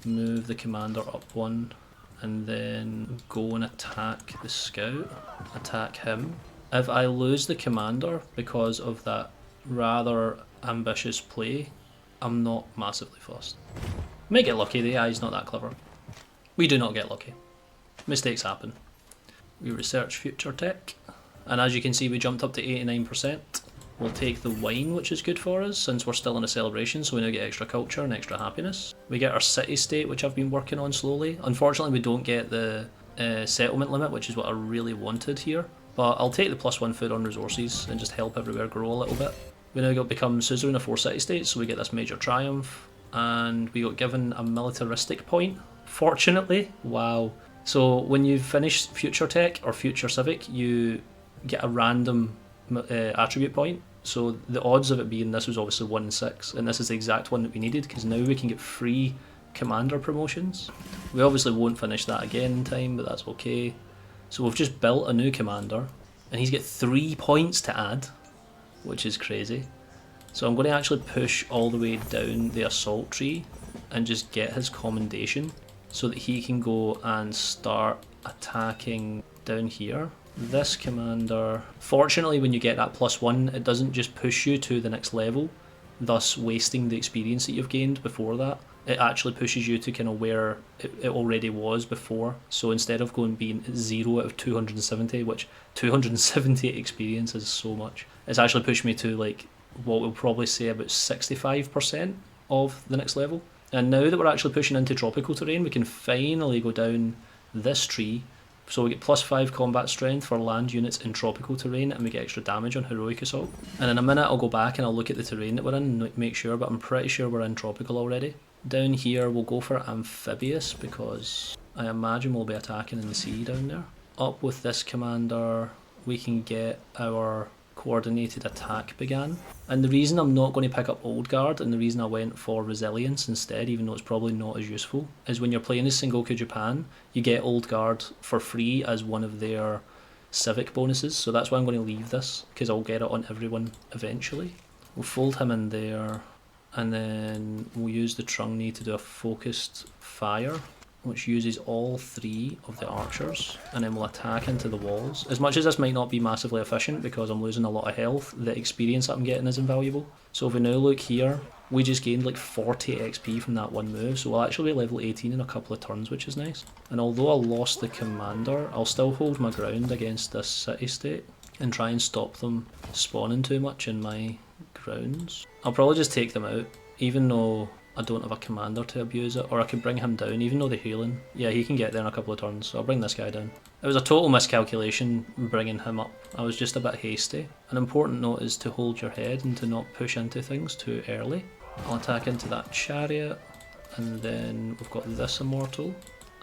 move the commander up 1, and then go and attack the scout, attack him. If I lose the commander because of that rather ambitious play, I'm not massively fussed. May get lucky, the AI is not that clever. We do not get lucky. Mistakes happen. We research future tech, and as you can see we jumped up to 89%. We'll take the wine, which is good for us since we're still in a celebration, so we now get extra culture and extra happiness. We get our city state, which I've been working on slowly. Unfortunately we don't get the settlement limit, which is what I really wanted here, but I'll take the +1 food on resources and just help everywhere grow a little bit. We now got become suzerain of 4 city states, so we get this major triumph, and we got given a militaristic point. Fortunately, wow, So when you finish future tech or future civic, you get a random attribute point. So the odds of it being this was obviously 1 in 6, and this is the exact one that we needed, because now we can get free commander promotions. We obviously won't finish that again in time, but that's okay. So we've just built a new commander, and he's got 3 points to add, which is crazy. So I'm going to actually push all the way down the assault tree and just get his commendation so that he can go and start attacking down here. This commander, fortunately when you get that +1, it doesn't just push you to the next level, thus wasting the experience that you've gained before that. It actually pushes you to kind of where it already was before. So instead of going being 0 out of 270, which 270 experience is so much, it's actually pushed me to like what we'll probably say about 65% of the next level. And now that we're actually pushing into tropical terrain, we can finally go down this tree. So we get +5 combat strength for land units in tropical terrain, and we get extra damage on heroic assault. And in a minute I'll go back and I'll look at the terrain that we're in and make sure, but I'm pretty sure we're in tropical already. Down here we'll go for amphibious, because I imagine we'll be attacking in the sea down there. Up with this commander we can get our coordinated attack began. And the reason I'm not going to pick up Old Guard, and the reason I went for Resilience instead, even though it's probably not as useful, is when you're playing as Sengoku Japan, you get Old Guard for free as one of their civic bonuses, so that's why I'm going to leave this, because I'll get it on everyone eventually. We'll fold him in there, and then we'll use the Trung to do a focused fire, which uses all 3 of the archers, and then we'll attack into the walls. As much as this might not be massively efficient because I'm losing a lot of health, the experience that I'm getting is invaluable. So if we now look here, we just gained like 40 XP from that one move, so we'll actually be level 18 in a couple of turns, which is nice. And although I lost the commander, I'll still hold my ground against this city-state and try and stop them spawning too much in my grounds. I'll probably just take them out, even though I don't have a commander to abuse it, or I could bring him down, even though they're healing. Yeah, he can get there in a couple of turns, so I'll bring this guy down. It was a total miscalculation bringing him up. I was just a bit hasty. An important note is to hold your head and to not push into things too early. I'll attack into that chariot, and then we've got this immortal,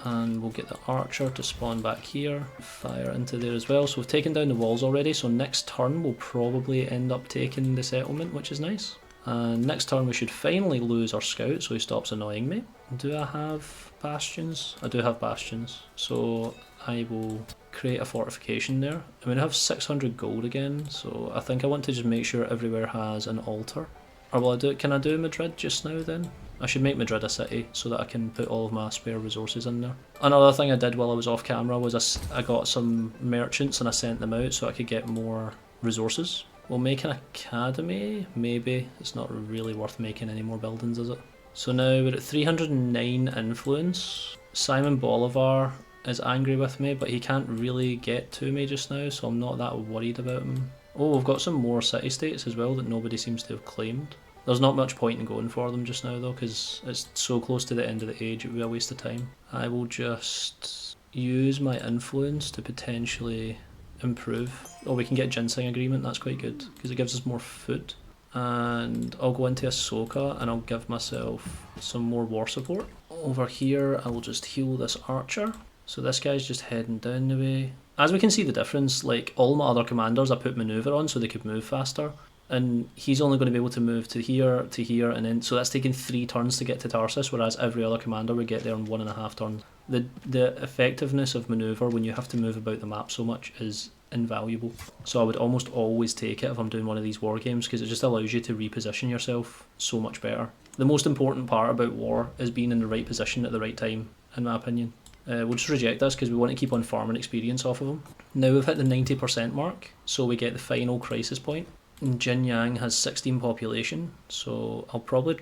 and we'll get the archer to spawn back here, fire into there as well. So we've taken down the walls already, so next turn we'll probably end up taking the settlement, which is nice. And next turn we should finally lose our scout, so he stops annoying me. Do I have bastions? I do have bastions, so I will create a fortification there. I'm going to have 600 gold again, so I think I want to just make sure everywhere has an altar. Or will I do? Can I do Madrid just now then? I should make Madrid a city so that I can put all of my spare resources in there. Another thing I did while I was off camera was I got some merchants and I sent them out so I could get more resources. We'll make an academy, maybe. It's not really worth making any more buildings, is it? So now we're at 309 influence. Simon Bolivar is angry with me, but he can't really get to me just now, so I'm not that worried about him. Oh, we've got some more city-states as well that nobody seems to have claimed. There's not much point in going for them just now though, because it's so close to the end of the age, it would be a waste of time. I will just use my influence to potentially improve. Oh, we can get ginseng agreement, that's quite good because it gives us more food. And I'll go into Ashoka and I'll give myself some more war support. Over here I will just heal this archer. So this guy's just heading down the way. As we can see the difference, like all my other commanders I put maneuver on so they could move faster, and he's only going to be able to move to here, and then so that's taking 3 turns to get to Tarsus, whereas every other commander would get there in 1.5 turns. The effectiveness of maneuver when you have to move about the map so much is invaluable. So I would almost always take it if I'm doing one of these war games, because it just allows you to reposition yourself so much better. The most important part about war is being in the right position at the right time, in my opinion. We'll just reject this because we want to keep on farming experience off of them. Now we've hit the 90% mark, so we get the final crisis point. Jin Yang has 16 population, so I'll probably...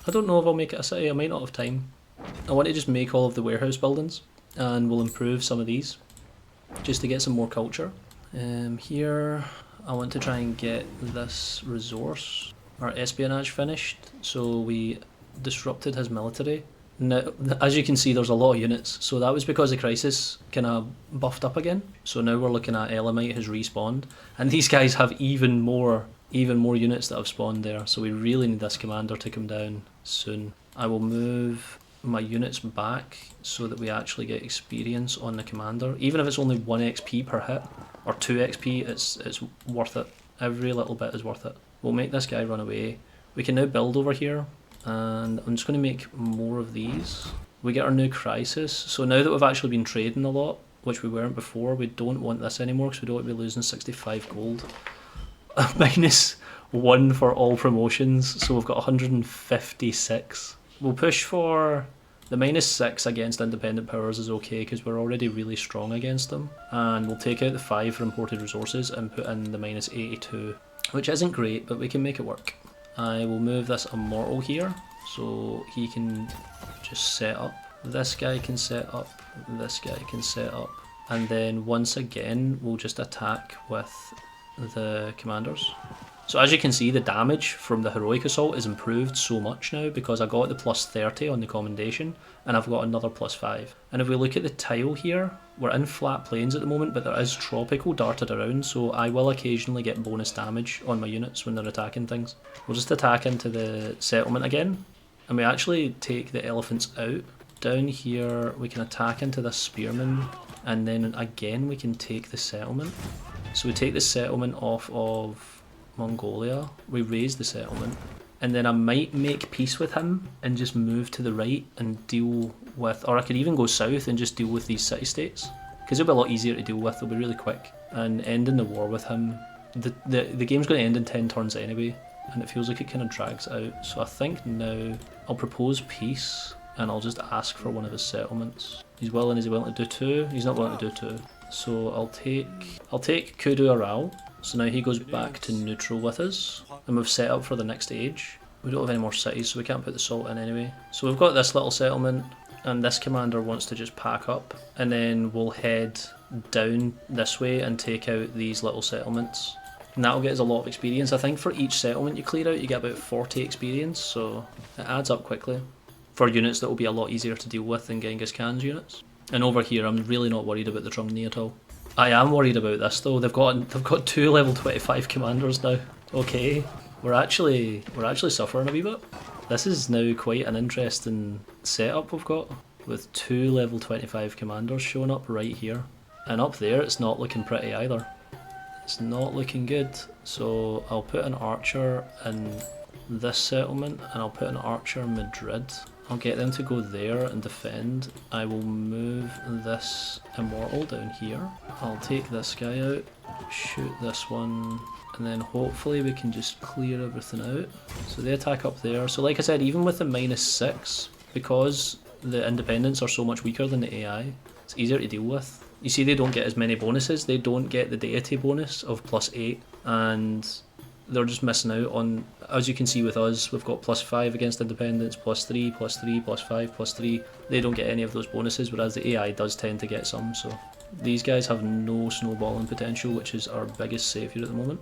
I don't know if I'll make it a city, I might not have time. I want to just make all of the warehouse buildings, and we'll improve some of these, just to get some more culture. Here, I want to try and get this resource, our espionage finished, so we disrupted his military. Now, as you can see, there's a lot of units, so that was because the crisis kind of buffed up again. So now we're looking at Elamite has respawned, and these guys have even more units that have spawned there, so we really need this commander to come down soon. I will move my units back so that we actually get experience on the commander. Even if it's only 1 XP per hit, or 2 XP, it's worth it. Every little bit is worth it. We'll make this guy run away. We can now build over here, and I'm just going to make more of these. We get our new crisis, so now that we've actually been trading a lot, which we weren't before, we don't want this anymore because we don't want to be losing 65 gold. -1 for all promotions, so we've got 156. We'll push for the -6 against independent powers is okay because we're already really strong against them, and we'll take out the 5 for imported resources and put in the -82, which isn't great, but we can make it work. I will move this immortal here so he can just set up. This guy can set up, this guy can set up, and then once again we'll just attack with the commanders. So as you can see, the damage from the heroic assault is improved so much now because I got the +30 on the commendation and I've got another +5. And if we look at the tile here, we're in flat plains at the moment, but there is tropical darted around, so I will occasionally get bonus damage on my units when they're attacking things. We'll just attack into the settlement again, and we actually take the elephants out. Down here we can attack into this spearman, and then again we can take the settlement. So we take the settlement off of Mongolia, we raise the settlement, and then I might make peace with him and just move to the right and deal with, or I could even go south and just deal with these city-states, because it'll be a lot easier to deal with, they'll be really quick, and ending the war with him. The game's going to end in 10 turns anyway, and it feels like it kind of drags out, so I think now I'll propose peace and I'll just ask for one of his settlements. Is he willing to do 2? He's not willing to do 2. So I'll take Qobdo Killed. So now he goes back to neutral with us, and we've set up for the next age. We don't have any more cities, so we can't put the salt in anyway. So we've got this little settlement, and this commander wants to just pack up, and then we'll head down this way and take out these little settlements. And that'll get us a lot of experience. I think for each settlement you clear out, you get about 40 experience, so it adds up quickly. For units that will be a lot easier to deal with than Genghis Khan's units. And over here, I'm really not worried about the Trung Trac at all. I am worried about this though. They've got 2 level 25 commanders now. Okay, we're actually suffering a wee bit. This is now quite an interesting setup we've got, with 2 level 25 commanders showing up right here, and up there it's not looking pretty either. It's not looking good. So I'll put an archer in this settlement, and I'll put an archer in Madrid. I'll get them to go there and defend. I will move this immortal down here. I'll take this guy out, shoot this one, and then hopefully we can just clear everything out. So they attack up there. So like I said, even with the -6, because the independents are so much weaker than the AI, it's easier to deal with. You see, they don't get as many bonuses. They don't get the deity bonus of +8, and they're just missing out on, as you can see with us, we've got +5 against independence, +3, +3, +5, +3. They don't get any of those bonuses, whereas the AI does tend to get some. So these guys have no snowballing potential, which is our biggest saviour at the moment.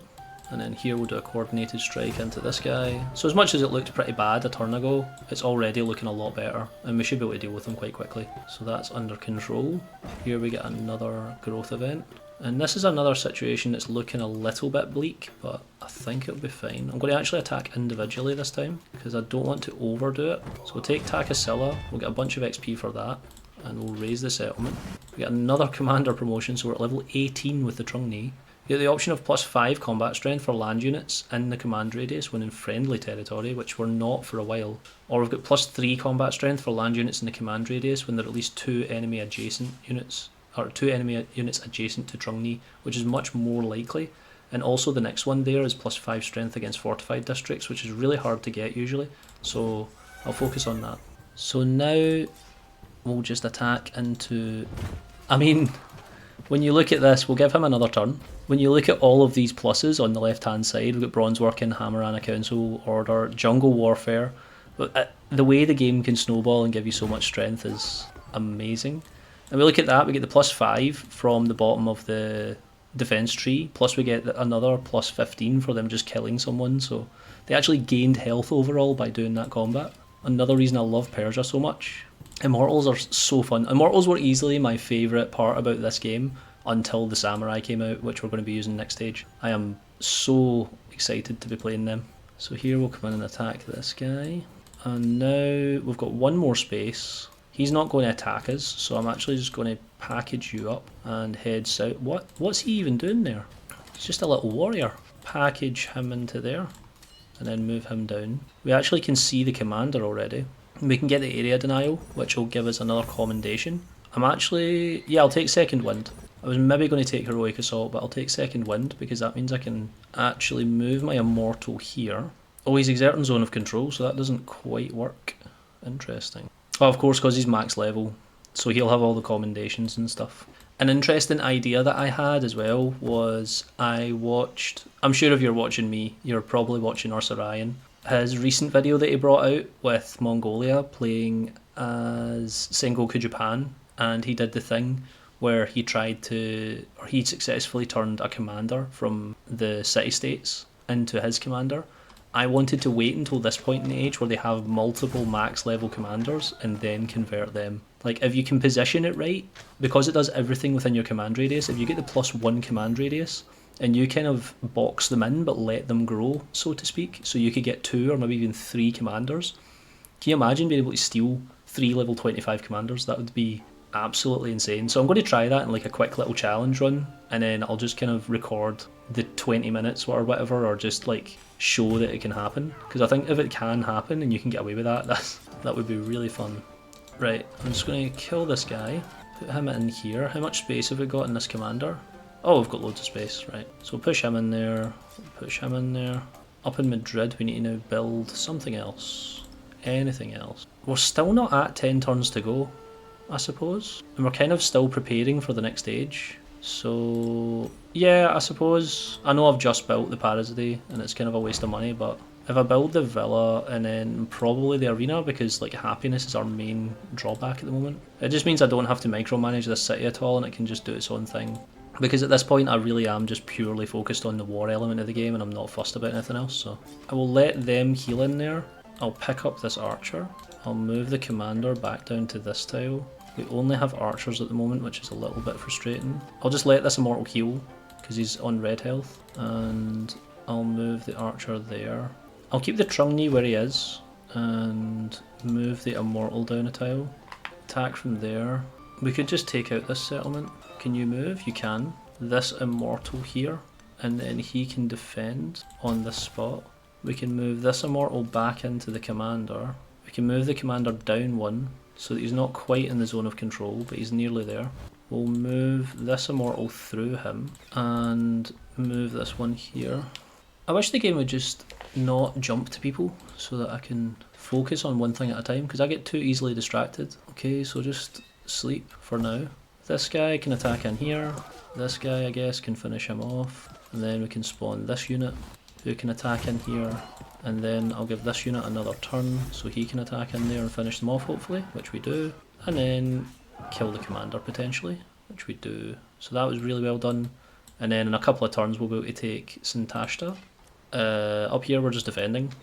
And then here we'll do a coordinated strike into this guy. So as much as it looked pretty bad a turn ago, it's already looking a lot better, and we should be able to deal with them quite quickly. So that's under control. Here we get another growth event. And this is another situation that's looking a little bit bleak, but I think it'll be fine. I'm going to actually attack individually this time, because I don't want to overdo it. So we'll take Taksasila, we'll get a bunch of XP for that, and we'll raise the settlement. We get another commander promotion, so we're at level 18 with the Trung Trac. You get the option of +5 combat strength for land units in the command radius when in friendly territory, which we're not for a while. Or we've got +3 combat strength for land units in the command radius when there are at least 2 enemy adjacent units, or 2 enemy units adjacent to Trung Trac, which is much more likely. And also the next one there is +5 strength against fortified districts, which is really hard to get usually, so I'll focus on that. So now we'll just attack into, I mean, when you look at this, we'll give him another turn. When you look at all of these pluses on the left hand side, we've got bronze working, Hammerana Council, Order, Jungle Warfare. But the way the game can snowball and give you so much strength is amazing. And we look at that, we get the +5 from the bottom of the defense tree, plus we get another +15 for them just killing someone, so they actually gained health overall by doing that combat. Another reason I love Persia so much. Immortals are so fun. Immortals were easily my favourite part about this game until the Samurai came out, which we're going to be using next stage. I am so excited to be playing them. So here we'll come in and attack this guy. And now we've got one more space. He's not going to attack us, so I'm actually just going to package you up and head south. What's he even doing there? He's just a little warrior. Package him into there and then move him down. We actually can see the commander already. We can get the area denial, which will give us another commendation. I'll take second wind. I was maybe going to take heroic assault, but I'll take second wind because that means I can actually move my immortal here. Oh, he's exerting zone of control, so that doesn't quite work. Interesting. Oh, of course, because he's max level, so he'll have all the commendations and stuff. An interesting idea that I had as well was I'm sure if you're watching me, you're probably watching Ursarian. His recent video that he brought out with Mongolia playing as Sengoku Japan, and he did the thing where he successfully turned a commander from the city-states into his commander. I wanted to wait until this point in the age where they have multiple max level commanders and then convert them. Like, if you can position it right, because it does everything within your command radius, if you get the +1 command radius and you kind of box them in but let them grow, so to speak, so you could get 2 or maybe even 3 commanders. Can you imagine being able to steal 3 level 25 commanders? That would be absolutely insane. So I'm going to try that in like a quick little challenge run, and then I'll just kind of record the 20 minutes or whatever, or just like show that it can happen, because I think if it can happen and you can get away with that, that would be really fun. Right, I'm just going to kill this guy, put him in here. How much space have we got in this commander? Oh, we've got loads of space, right. So we'll push him in there, push him in there. Up in Madrid we need to now build something else. Anything else. We're still not at 10 turns to go, I suppose, and we're kind of still preparing for the next stage. So yeah, I suppose I know I've just built the parasidy and it's kind of a waste of money, but if I build the villa and then probably the arena, because like happiness is our main drawback at the moment, it just means I don't have to micromanage this city at all and it can just do its own thing, because at this point I really am just purely focused on the war element of the game and I'm not fussed about anything else. So I will let them heal in there. I'll pick up this archer, I'll move the commander back down to this tile. We only have archers at the moment, which is a little bit frustrating. I'll just let this immortal heal because he's on red health, and I'll move the archer there. I'll keep the Trung where he is and move the immortal down a tile. Attack from there. We could just take out this settlement. Can you move? You can. This immortal here, and then he can defend on this spot. We can move this immortal back into the commander. We can move the commander down 1 so that he's not quite in the zone of control, but he's nearly there. We'll move this immortal through him and move this one here. I wish the game would just not jump to people so that I can focus on one thing at a time, because I get too easily distracted. Okay, so just sleep for now. This guy can attack in here. This guy, I guess, can finish him off. And then we can spawn this unit who can attack in here. And then I'll give this unit another turn so he can attack in there and finish them off, hopefully, which we do. And then kill the commander potentially, which we do. So that was really well done. And then in a couple of turns we'll be able to take Sintashta. Up here we're just defending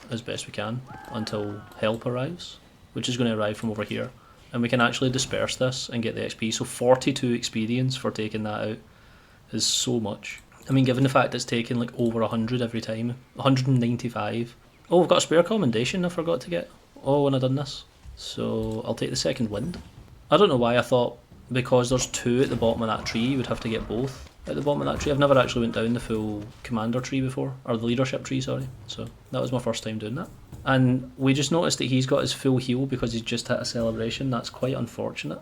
as best we can until help arrives, which is going to arrive from over here. And we can actually disperse this and get the XP. So 42 experience for taking that out is so much. I mean, given the fact it's taken like over 100 every time, 195. Oh, we've got a spare commendation I forgot to get. Oh, when I done this. So I'll take the second wind. I don't know why I thought because there's 2 at the bottom of that tree you would have to get both at the bottom of that tree. I've never actually went down the full commander tree before, or the leadership tree, sorry. So that was my first time doing that. And we just noticed that he's got his full heal because he's just hit a celebration. That's quite unfortunate.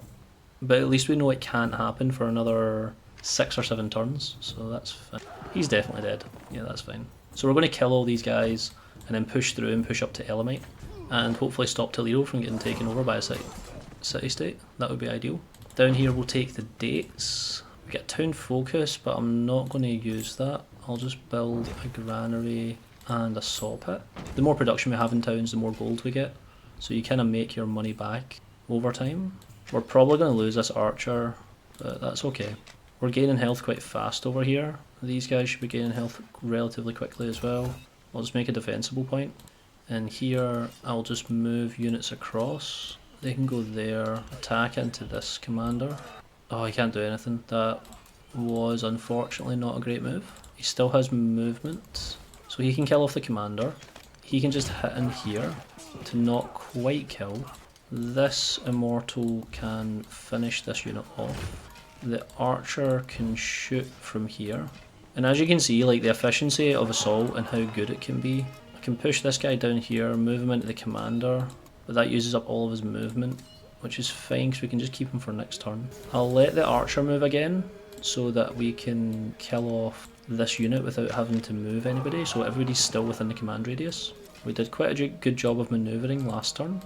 But at least we know it can't happen for another 6 or 7 turns, so that's fine. He's definitely dead. Yeah, that's fine. So we're going to kill all these guys and then push through and push up to Elamite and hopefully stop Toledo from getting taken over by a city-state. That would be ideal. Down here we'll take the dates. We get town focus, but I'm not going to use that. I'll just build a granary and a saw pit. The more production we have in towns, the more gold we get. So you kind of make your money back over time. We're probably going to lose this archer, but that's okay. We're gaining health quite fast over here. These guys should be gaining health relatively quickly as well. I'll just make a defensible point. And here I'll just move units across. They can go there, attack into this commander. Oh, he can't do anything. That was unfortunately not a great move. He still has movement, so he can kill off the commander. He can just hit in here. to not quite kill. This immortal can finish this unit off. The archer can shoot from here. And as you can see, like the efficiency of assault and how good it can be. I can push this guy down here, move him into the commander, but that uses up all of his movement, which is fine because we can just keep him for next turn. I'll let the archer move again so that we can kill off this unit without having to move anybody, so everybody's still within the command radius. We did quite a good job of manoeuvring last turn.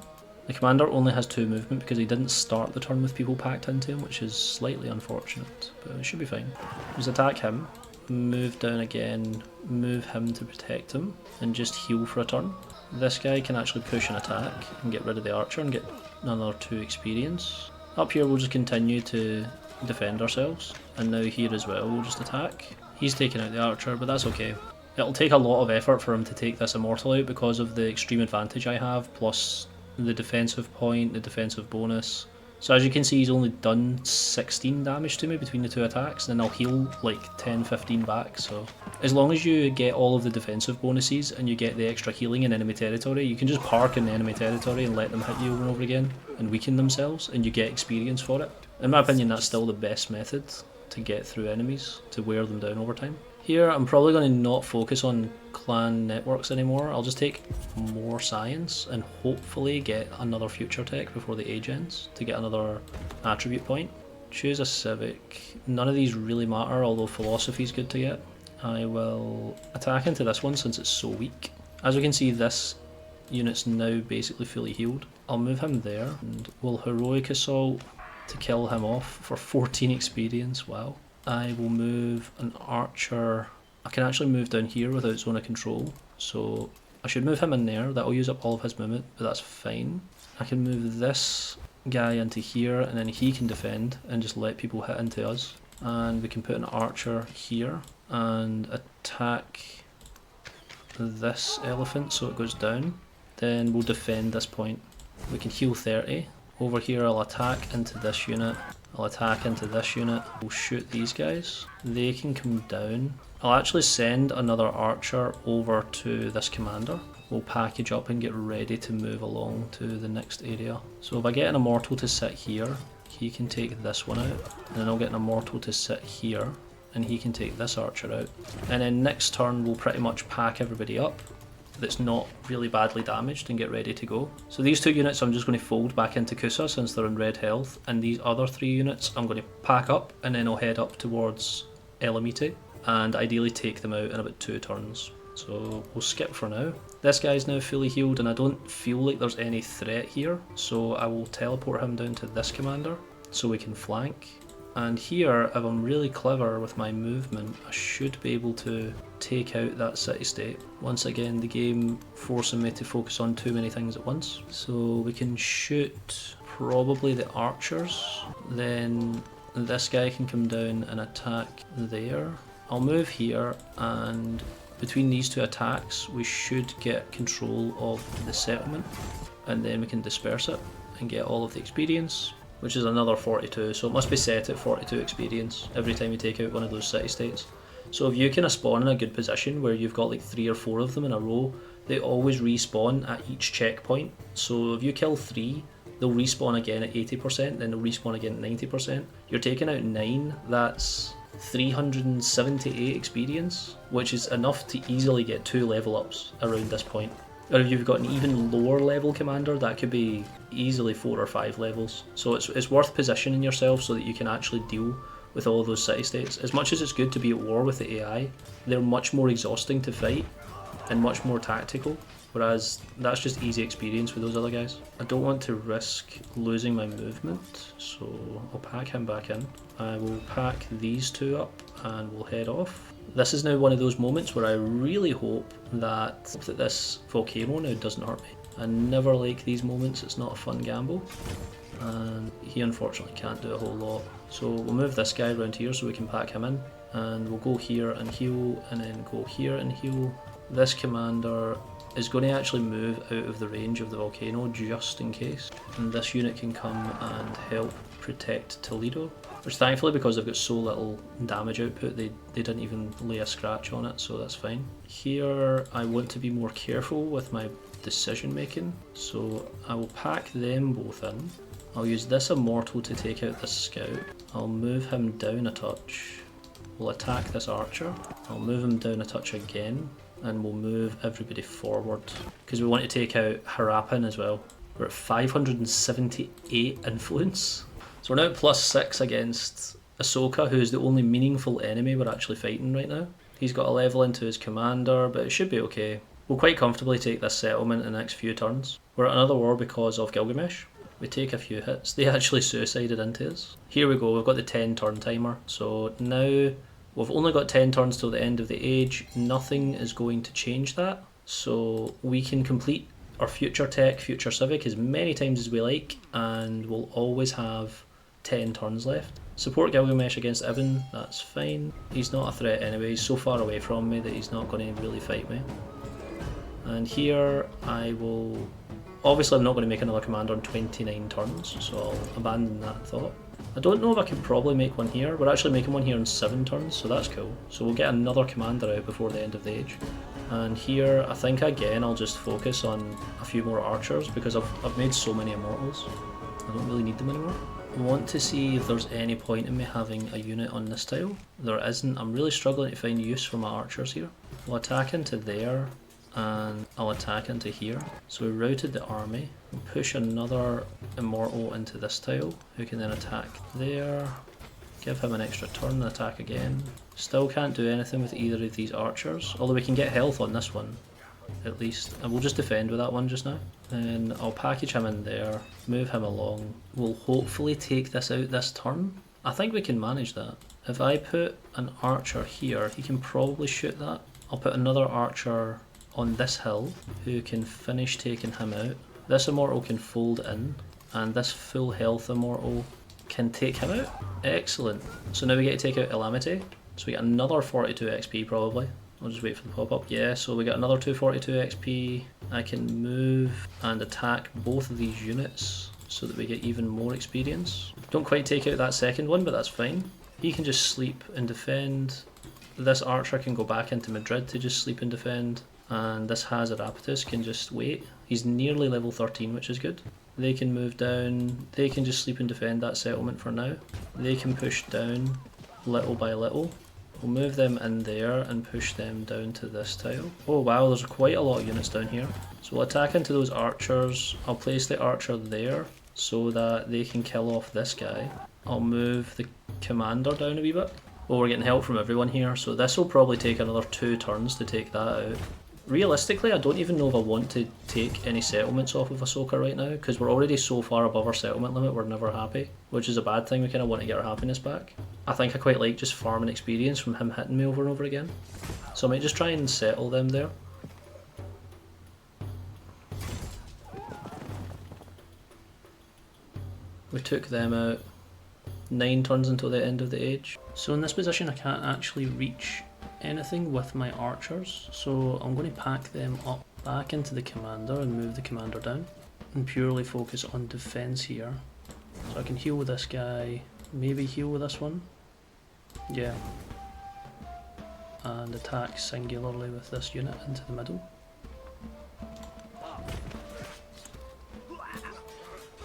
The commander only has 2 movement because he didn't start the turn with people packed into him, which is slightly unfortunate, but it should be fine. Just attack him, move down again, move him to protect him, and just heal for a turn. This guy can actually push an attack and get rid of the archer and get another 2 experience. Up here we'll just continue to defend ourselves, and now here as well we'll just attack. He's taking out the archer, but that's okay. It'll take a lot of effort for him to take this immortal out because of the extreme advantage I have, plus the defensive point, the defensive bonus. So as you can see, he's only done 16 damage to me between the 2 attacks, and then I'll heal like 10-15 back. So as long as you get all of the defensive bonuses and you get the extra healing in enemy territory, you can just park in enemy territory and let them hit you over and over again and weaken themselves, and you get experience for it. In my opinion, that's still the best method to get through enemies, to wear them down over time. Here I'm probably going to not focus on clan networks anymore. I'll just take more science and hopefully get another future tech before the age ends to get another attribute point. Choose a civic. None of these really matter, although philosophy is good to get. I will attack into this one since it's so weak. As we can see, this unit's now basically fully healed. I'll move him there and we'll heroic assault to kill him off for 14 experience. Wow. I will move an archer. I can actually move down here without zone of control, so I should move him in there. That will use up all of his movement, but that's fine. I can move this guy into here, and then he can defend and just let people hit into us. And we can put an archer here and attack this elephant so it goes down. Then we'll defend this point. We can heal 30. Over here I'll attack into this unit. I'll attack into this unit. We'll shoot these guys. They can come down. I'll actually send another archer over to this commander. We'll package up and get ready to move along to the next area. So if I get an immortal to sit here, he can take this one out. And then I'll get an immortal to sit here, and he can take this archer out. And then next turn we'll pretty much pack everybody up that's not really badly damaged and get ready to go. So these 2 units I'm just going to fold back into Kusa since they're in red health, and these other 3 units I'm going to pack up and then I'll head up towards Elamite and ideally take them out in about 2 turns. So we'll skip for now. This guy's now fully healed and I don't feel like there's any threat here, so I will teleport him down to this commander so we can flank. And here, if I'm really clever with my movement, I should be able to take out that city-state. Once again, the game forcing me to focus on too many things at once. So we can shoot probably the archers, then this guy can come down and attack there. I'll move here, and between these 2 attacks we should get control of the settlement, and then we can disperse it and get all of the experience, which is another 42, so it must be set at 42 experience every time you take out one of those city-states. So if you kind of spawn in a good position where you've got like 3 or 4 of them in a row, they always respawn at each checkpoint. So if you kill 3, they'll respawn again at 80%, then they'll respawn again at 90%. You're taking out 9, that's 378 experience, which is enough to easily get 2 level ups around this point. Or if you've got an even lower level commander, that could be easily 4 or 5 levels. So it's worth positioning yourself so that you can actually deal with all of those city-states. As much as it's good to be at war with the AI, they're much more exhausting to fight and much more tactical, whereas that's just easy experience with those other guys. I don't want to risk losing my movement, so I'll pack him back in. I will pack these 2 up and we'll head off. This is now one of those moments where I really hope that this volcano now doesn't hurt me. I never like these moments, it's not a fun gamble. And he unfortunately can't do a whole lot. So we'll move this guy around here so we can pack him in. And we'll go here and heal, and then go here and heal. This commander is going to actually move out of the range of the volcano just in case. And this unit can come and help protect Toledo. which thankfully, because they've got so little damage output, they didn't even lay a scratch on it, so that's fine. Here I want to be more careful with my decision making, so I will pack them both in. I'll use this immortal to take out this scout. I'll move him down a touch. We'll attack this archer. I'll move him down a touch again, and we'll move everybody forward because we want to take out Harappan as well. We're at 578 influence. So we're now at +6 against Ashoka, who is the only meaningful enemy we're actually fighting right now. He's got a level into his commander, but it should be okay. We'll quite comfortably take this settlement in the next few turns. We're at another war because of Gilgamesh. We take a few hits. They actually suicided into us. Here we go, we've got the 10 turn timer. So now we've only got 10 turns till the end of the age. Nothing is going to change that. So we can complete our future tech, future civic as many times as we like, and we'll always have 10 turns left. Support Gilgamesh against Ibn, that's fine. He's not a threat anyway, he's so far away from me that he's not going to really fight me. And here I will... Obviously I'm not going to make another commander in 29 turns, so I'll abandon that thought. I don't know if I could probably make one here. We're actually making one here in 7 turns, so that's cool. So we'll get another commander out before the end of the age. And here, I think again I'll just focus on a few more archers because I've made so many immortals. I don't really need them anymore. I want to see if there's any point in me having a unit on this tile. There isn't. I'm really struggling to find use for my archers here. We'll attack into there, and I'll attack into here. So we routed the army. We'll push another immortal into this tile, who can then attack there. Give him an extra turn and attack again. Still can't do anything with either of these archers, although we can get health on this one, at least. And we'll just defend with that one just now. Then I'll package him in there, move him along. We'll hopefully take this out this turn. I think we can manage that. If I put an archer here, he can probably shoot that. I'll put another archer on this hill, who can finish taking him out. This immortal can fold in, and this full health immortal can take him out. Excellent. So now we get to take out Calamity. So we get another 42 XP probably. I'll just wait for the pop-up. Yeah, so we get another 242 XP. I can move and attack both of these units so that we get even more experience. Don't quite take out that second one, but that's fine. He can just sleep and defend. This archer can go back into Madrid to just sleep and defend. And this Hazard Apatus can just wait. He's nearly level 13, which is good. They can move down. They can just sleep and defend that settlement for now. They can push down little by little. We'll move them in there and push them down to this tile. Oh wow, there's quite a lot of units down here. So we'll attack into those archers. I'll place the archer there so that they can kill off this guy. I'll move the commander down a wee bit. Oh, we're getting help from everyone here, so this will probably take another 2 turns to take that out. Realistically, I don't even know if I want to take any settlements off of Ashoka right now, because we're already so far above our settlement limit, we're never happy, which is a bad thing. We kind of want to get our happiness back. I think I quite like just farming experience from him hitting me over and over again. So I might just try and settle them there. We took them out. 9 turns until the end of the age. So in this position I can't actually reach anything with my archers, so I'm going to pack them up back into the commander and move the commander down and purely focus on defense here. So I can heal with this guy, maybe heal with this one, yeah, and attack singularly with this unit into the middle.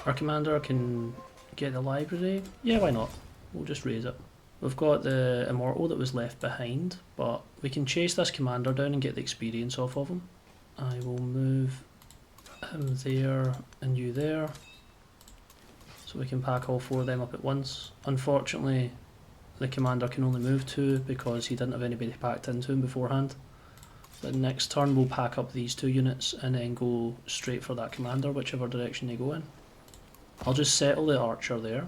Our commander can get the library, yeah, why not, we'll just raise it. We've got the immortal that was left behind, but we can chase this commander down and get the experience off of him. I will move him there and you there, so we can pack all 4 of them up at once. Unfortunately, the commander can only move 2 because he didn't have anybody packed into him beforehand. The next turn we'll pack up these 2 units and then go straight for that commander, whichever direction they go in. I'll just settle the archer there.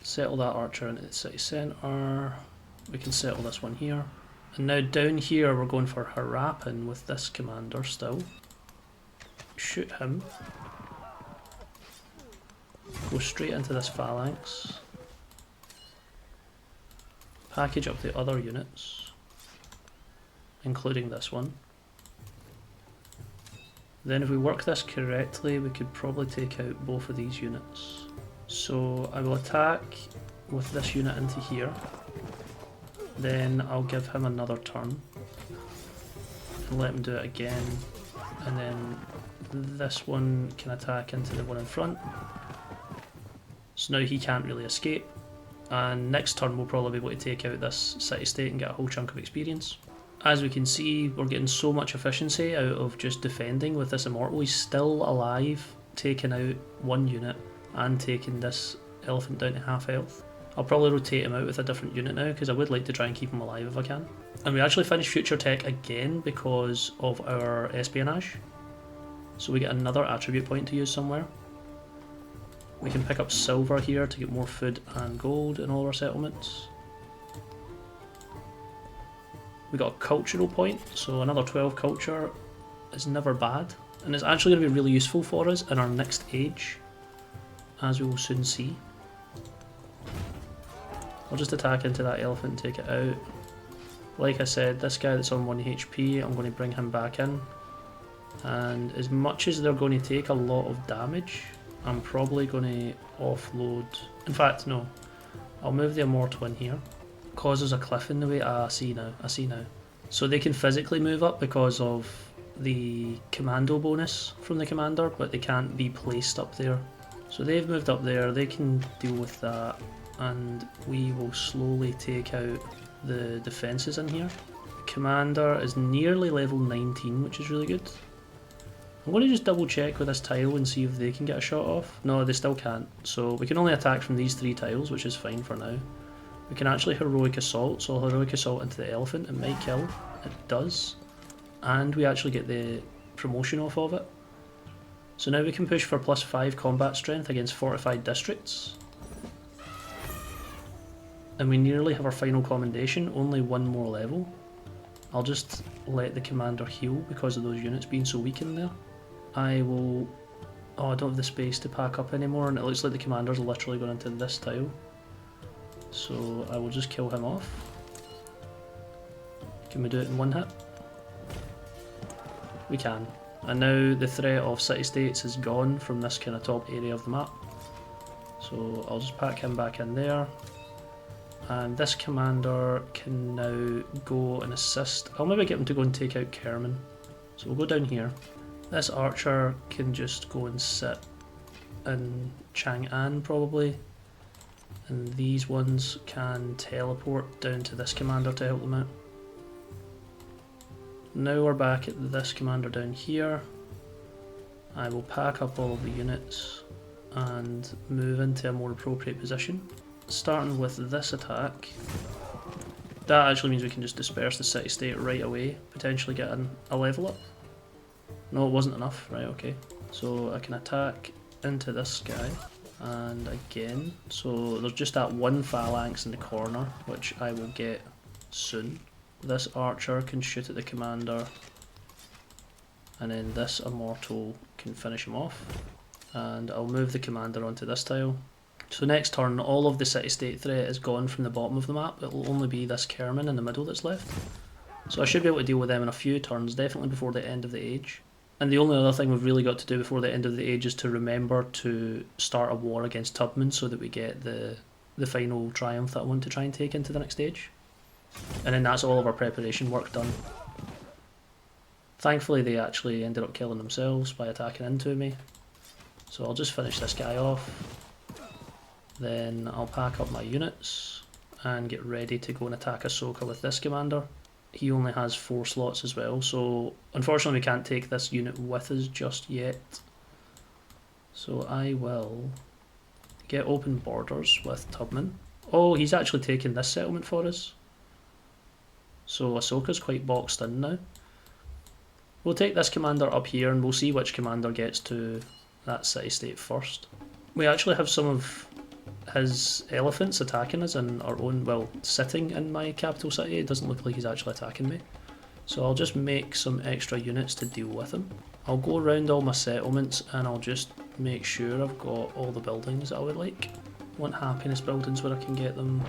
Settle that archer into the city centre. We can settle this one here. And now down here we're going for Harappan with this commander still. Shoot him. Go straight into this phalanx. Package up the other units, including this one. Then if we work this correctly, we could probably take out both of these units. So I will attack with this unit into here. Then I'll give him another turn. And let him do it again. And then this one can attack into the one in front. So now he can't really escape. And next turn we'll probably be able to take out this city-state and get a whole chunk of experience. As we can see, we're getting so much efficiency out of just defending with this immortal. He's still alive, taking out one unit and taking this elephant down to half health. I'll probably rotate him out with a different unit now because I would like to try and keep him alive if I can. And we actually finished future tech again because of our espionage. So we get another attribute point to use somewhere. We can pick up silver here to get more food and gold in all our settlements. We got a cultural point, so another 12 culture is never bad. And it's actually going to be really useful for us in our next age, as we will soon see. I'll just attack into that elephant and take it out. Like I said, this guy that's on 1 HP, I'm going to bring him back in. And as much as they're going to take a lot of damage, I'm probably going to offload... In fact, no. I'll move the immortal in here. Causes a cliff in the way. Ah, I see now. So they can physically move up because of the commando bonus from the commander, but they can't be placed up there. So they've moved up there, they can deal with that, and we will slowly take out the defences in here. Commander is nearly level 19, which is really good. I'm going to just double check with this tile and see if they can get a shot off. No, they still can't, so we can only attack from these 3 tiles, which is fine for now. We can actually heroic assault, so I'll heroic assault into the elephant. It might kill, it does, and we actually get the promotion off of it. So now we can push for +5 combat strength against fortified districts. And we nearly have our final commendation, only 1 more level. I'll just let the commander heal because of those units being so weak in there. I will... Oh, I don't have the space to pack up anymore, and it looks like the commander's literally going into this tile. So I will just kill him off. Can we do it in 1 hit? We can. And now the threat of city-states is gone from this kind of top area of the map. So I'll just pack him back in there. And this commander can now go and assist. I'll maybe get him to go and take out Kerman. So we'll go down here. This archer can just go and sit in Chang'an probably. And these ones can teleport down to this commander to help them out. Now we're back at this commander down here. I will pack up all of the units and move into a more appropriate position. Starting with this attack, that actually means we can just disperse the city-state right away, potentially getting a level up. No, it wasn't enough, right, okay. So I can attack into this guy, and again, so there's just that 1 phalanx in the corner, which I will get soon. This archer can shoot at the commander, and then this immortal can finish him off. And I'll move the commander onto this tile. So next turn, all of the city-state threat is gone from the bottom of the map. It will only be this Kerman in the middle that's left. So I should be able to deal with them in a few turns, definitely before the end of the age. And the only other thing we've really got to do before the end of the age is to remember to start a war against Tubman so that we get the final triumph that I want to try and take into the next age. And then that's all of our preparation work done. Thankfully they actually ended up killing themselves by attacking into me. So I'll just finish this guy off. Then I'll pack up my units and get ready to go and attack Ashoka with this commander. He only has 4 slots as well, so unfortunately we can't take this unit with us just yet. So I will get open borders with Tubman. Oh, he's actually taken this settlement for us. So Ashoka's quite boxed in now. We'll take this commander up here and we'll see which commander gets to that city-state first. We actually have some of his elephants attacking us in our own, well, sitting in my capital city. It doesn't look like he's actually attacking me. So I'll just make some extra units to deal with him. I'll go around all my settlements and I'll just make sure I've got all the buildings that I would like. I want happiness buildings where I can get them.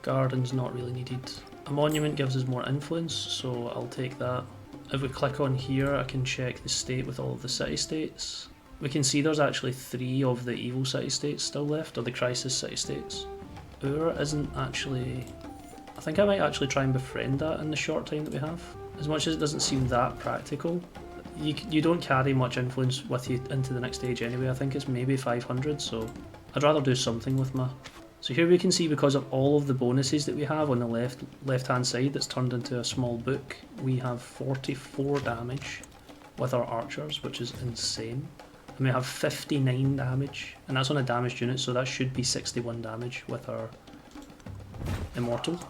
Gardens not really needed. A monument gives us more influence, so I'll take that. If we click on here, I can check the state with all of the city-states. we can see there's actually 3 of the evil city-states still left, or the crisis city-states. Ur isn't actually... I think I might actually try and befriend that in the short time that we have. As much as it doesn't seem that practical, you don't carry much influence with you into the next stage anyway. I think it's maybe 500, so I'd rather do something with my... So here we can see, because of all of the bonuses that we have on the left hand side that's turned into a small book, we have 44 damage with our archers, which is insane. And we have 59 damage, and that's on a damaged unit, so that should be 61 damage with our immortal.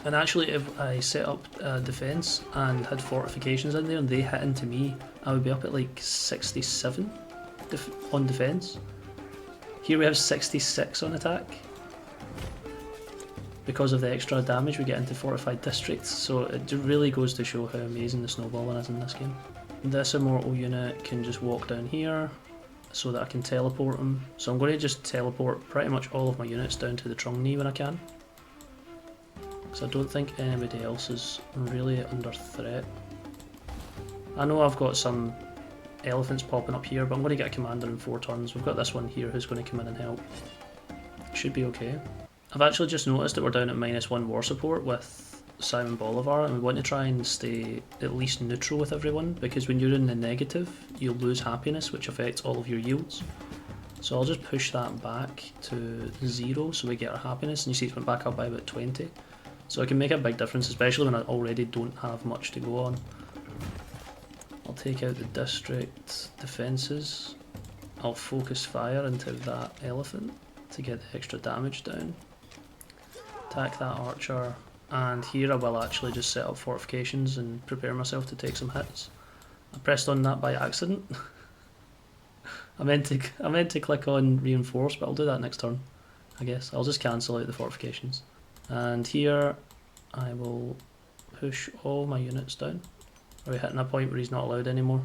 And actually, if I set up defense and had fortifications in there and they hit into me, I would be up at like 67 on defense. Here we have 66 on attack because of the extra damage we get into fortified districts, so it really goes to show how amazing the snowballing is in this game. This immortal unit can just walk down here so that I can teleport them. So I'm going to just teleport pretty much all of my units down to the Trung Trac when I can, because I don't think anybody else is really under threat. I know I've got some elephants popping up here, but I'm going to get a commander in 4 turns. We've got this one here who's going to come in and help. Should be okay. I've actually just noticed that we're down at -1 war support with Simon Bolivar, and we want to try and stay at least neutral with everyone, because when you're in the negative you'll lose happiness, which affects all of your yields. So I'll just push that back to 0 so we get our happiness, and you see it went back up by about 20. So it can make a big difference, especially when I already don't have much to go on. I'll take out the district defences. I'll focus fire into that elephant to get the extra damage down. Attack that archer, and here I will actually just set up fortifications and prepare myself to take some hits. I pressed on that by accident. I meant to click on reinforce, but I'll do that next turn, I guess. I'll just cancel out the fortifications. And here I will push all my units down. Are we hitting a point where he's not allowed anymore?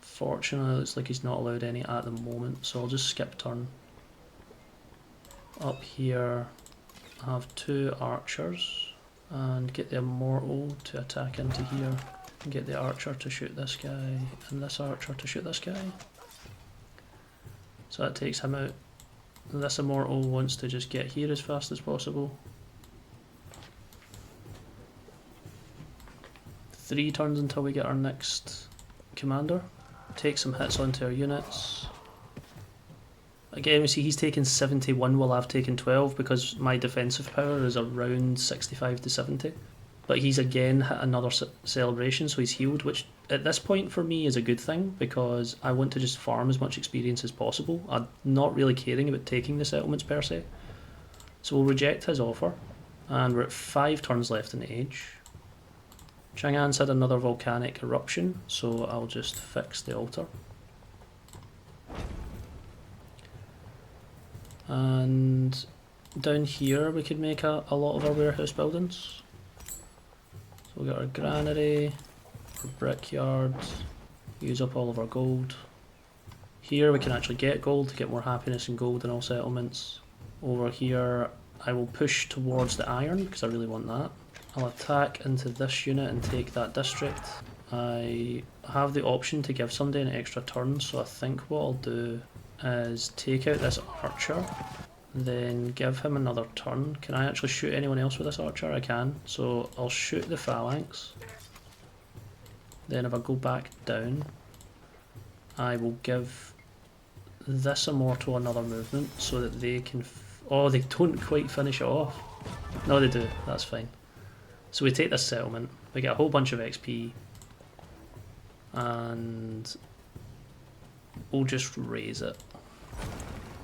Fortunately, it looks like he's not allowed any at the moment, so I'll just skip turn. Up here, I have 2 archers, and get the immortal to attack into here, and get the archer to shoot this guy, and this archer to shoot this guy. So that takes him out. This immortal wants to just get here as fast as possible. 3 turns until we get our next commander. Take some hits onto our units. Again, we see he's taken 71 while I've taken 12, because my defensive power is around 65 to 70. But he's again hit another celebration, so he's healed, which at this point for me is a good thing, because I want to just farm as much experience as possible. I'm not really caring about taking the settlements per se. So we'll reject his offer, and we're at 5 turns left in the age. Chang'an's had another volcanic eruption, so I'll just fix the altar. And down here we could make a lot of our warehouse buildings. So we've got our granary, our brickyard, use up all of our gold. Here we can actually get gold to get more happiness and gold in all settlements. Over here I will push towards the iron because I really want that. I'll attack into this unit and take that district. I have the option to give somebody an extra turn, so I think what I'll do is take out this archer, then give him another turn. Can I actually shoot anyone else with this archer? I can. So I'll shoot the phalanx. Then if I go back down, I will give this immortal another movement so that they can... oh, they don't quite finish it off. No, they do. That's fine. So we take this settlement, we get a whole bunch of XP, and we'll just raise it.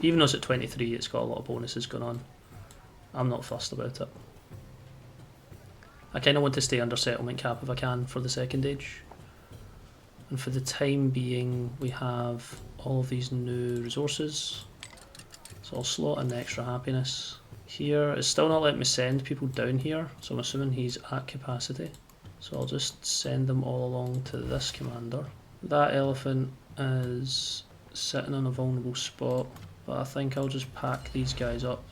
Even though it's at 23, it's got a lot of bonuses going on. I'm not fussed about it. I kind of want to stay under settlement cap if I can for the second age. And for the time being, we have all of these new resources. So I'll slot in the extra happiness. Here, it's still not letting me send people down here, so I'm assuming he's at capacity. So I'll just send them all along to this commander. That elephant is sitting on a vulnerable spot, but I think I'll just pack these guys up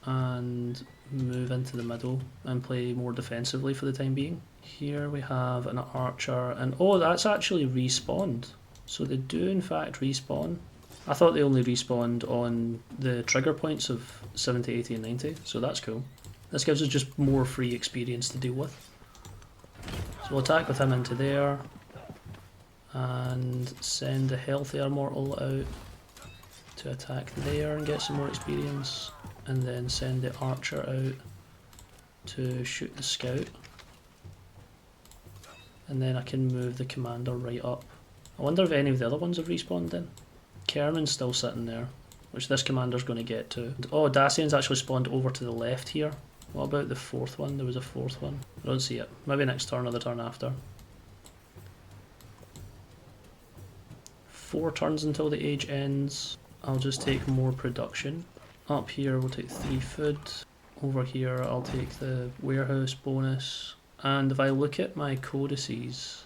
and move into the middle and play more defensively for the time being. Here we have an archer, and oh, that's actually respawned. So they do in fact respawn. I thought they only respawned on the trigger points of 70, 80 and 90, so that's cool. This gives us just more free experience to deal with. So we'll attack with him into there, and send the healthier mortal out to attack there and get some more experience, and then send the archer out to shoot the scout. And then I can move the commander right up. I wonder if any of the other ones have respawned then. Kerman's still sitting there, which this commander's going to get to. Oh, Dacian's actually spawned over to the left here. What about the fourth one? There was a fourth one. I don't see it. Maybe next turn or the turn after. 4 turns until the age ends. I'll just take more production. Up here we'll take 3 food. Over here I'll take the warehouse bonus. And if I look at my codices,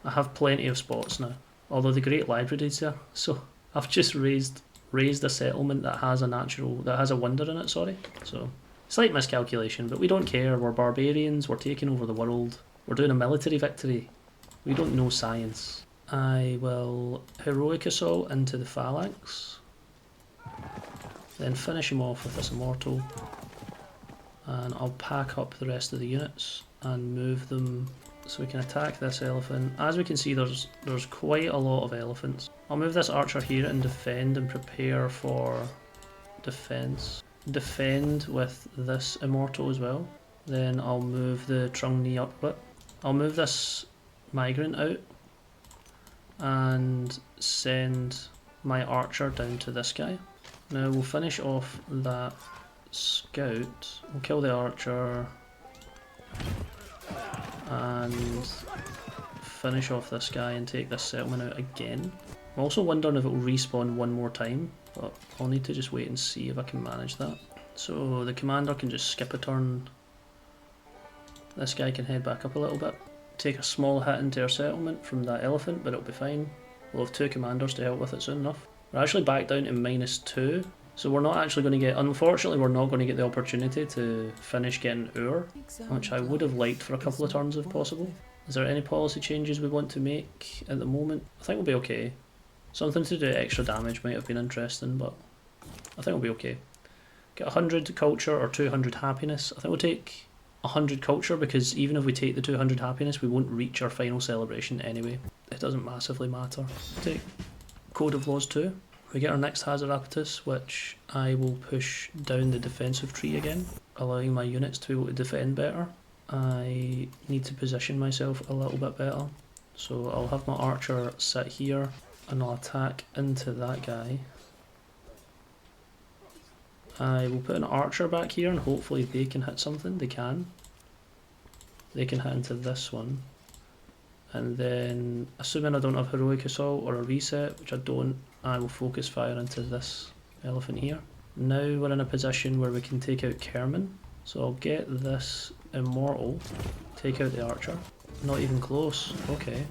I have plenty of spots now. Although the Great Library is there, so I've just raised a settlement that has a wonder in it, sorry. So, slight miscalculation, but we don't care. We're barbarians, we're taking over the world. We're doing a military victory. We don't know science. I will heroic assault into the phalanx. Then finish him off with this immortal. And I'll pack up the rest of the units and move them so we can attack this elephant. As we can see, there's quite a lot of elephants. I'll move this archer here and defend and prepare for defense. Defend with this immortal as well. Then I'll move the Trung Trac up a bit. I'll move this migrant out and send my archer down to this guy. Now we'll finish off that scout. We'll kill the archer and finish off this guy and take this settlement out again. I'm also wondering if it will respawn one more time, but I'll need to just wait and see if I can manage that. So the commander can just skip a turn. This guy can head back up a little bit. Take a small hit into our settlement from that elephant, but it'll be fine. We'll have 2 commanders to help with it soon enough. We're actually back down to -2. So we're not actually going to get, unfortunately we're not going to get the opportunity to finish getting Ur, which I would have liked for a couple of turns if possible. Is there any policy changes we want to make at the moment? I think we'll be okay. Something to do extra damage might have been interesting, but I think we'll be okay. Get 100 culture or 200 happiness. I think we'll take 100 culture because even if we take the 200 happiness we won't reach our final celebration anyway. It doesn't massively matter. Take Code of Laws 2. We get our next Hazard Appetus, which I will push down the defensive tree again, allowing my units to be able to defend better. I need to position myself a little bit better, so I'll have my archer sit here and I'll attack into that guy. I will put an archer back here and hopefully they can hit something. They can. They can hit into this one. And then, assuming I don't have Heroic Assault or a reset, which I don't, I will focus fire into this elephant here. Now we're in a position where we can take out Kerman. So I'll get this immortal, take out the archer. Not even close, okay.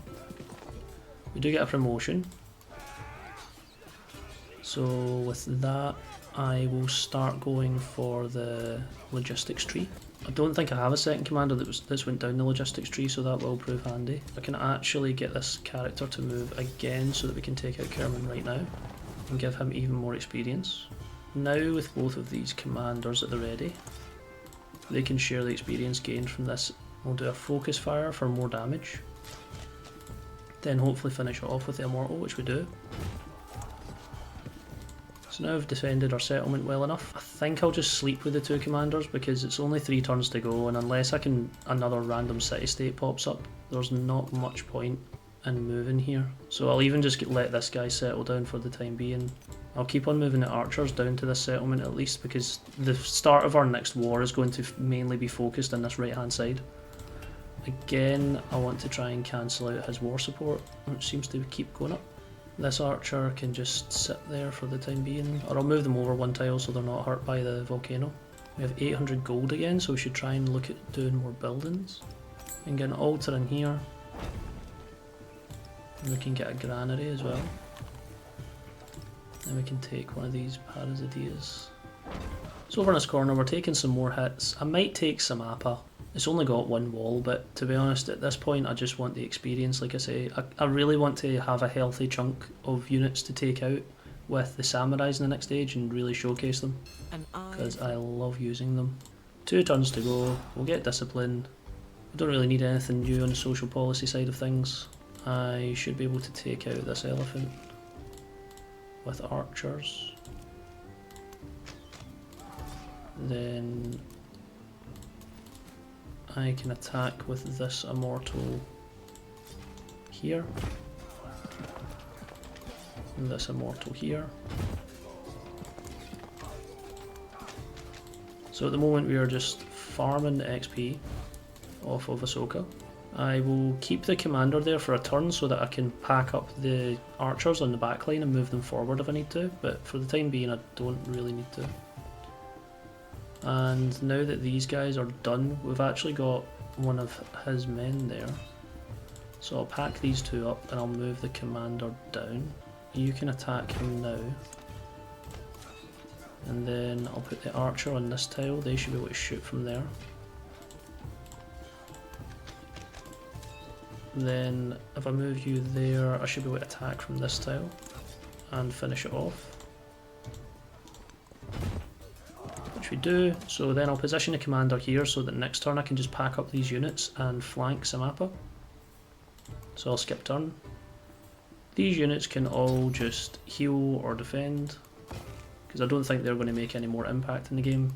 We do get a promotion. So with that, I will start going for the logistics tree. I don't think I have a second commander that's went down the logistics tree, so that will prove handy. I can actually get this character to move again so that we can take out Kerman right now and give him even more experience. Now with both of these commanders at the ready, they can share the experience gained from this. We'll do a focus fire for more damage. Then hopefully finish it off with the immortal, which we do. So now I've defended our settlement well enough. I think I'll just sleep with the 2 commanders because it's only 3 turns to go, and unless another random city-state pops up, there's not much point in moving here. So I'll even just let this guy settle down for the time being. I'll keep on moving the archers down to this settlement at least because the start of our next war is going to mainly be focused on this right hand side. Again, I want to try and cancel out his war support, which seems to keep going up. This archer can just sit there for the time being, or I'll move them over 1 tile so they're not hurt by the volcano. We have 800 gold again, so we should try and look at doing more buildings. And get an altar in here. And we can get a granary as well. Then we can take one of these parasidias. So over in this corner we're taking some more hits. I might take some Appa. It's only got one wall, but to be honest, at this point I just want the experience. Like I say, I really want to have a healthy chunk of units to take out with the samurais in the next stage and really showcase them, because I love using them. 2 turns to go, we'll get discipline. I don't really need anything new on the social policy side of things. I should be able to take out this elephant with archers. Then I can attack with this immortal here. And this immortal here. So at the moment we are just farming the XP off of Ashoka. I will keep the commander there for a turn so that I can pack up the archers on the back line and move them forward if I need to, but for the time being I don't really need to. And now that these guys are done, we've actually got one of his men there. So I'll pack these 2 up and I'll move the commander down. You can attack him now. And then I'll put the archer on this tile, they should be able to shoot from there. Then if I move you there, I should be able to attack from this tile and finish it off. Which we do, so then I'll position the commander here so that next turn I can just pack up these units and flank Samapa. So I'll skip turn. These units can all just heal or defend, because I don't think they're going to make any more impact in the game.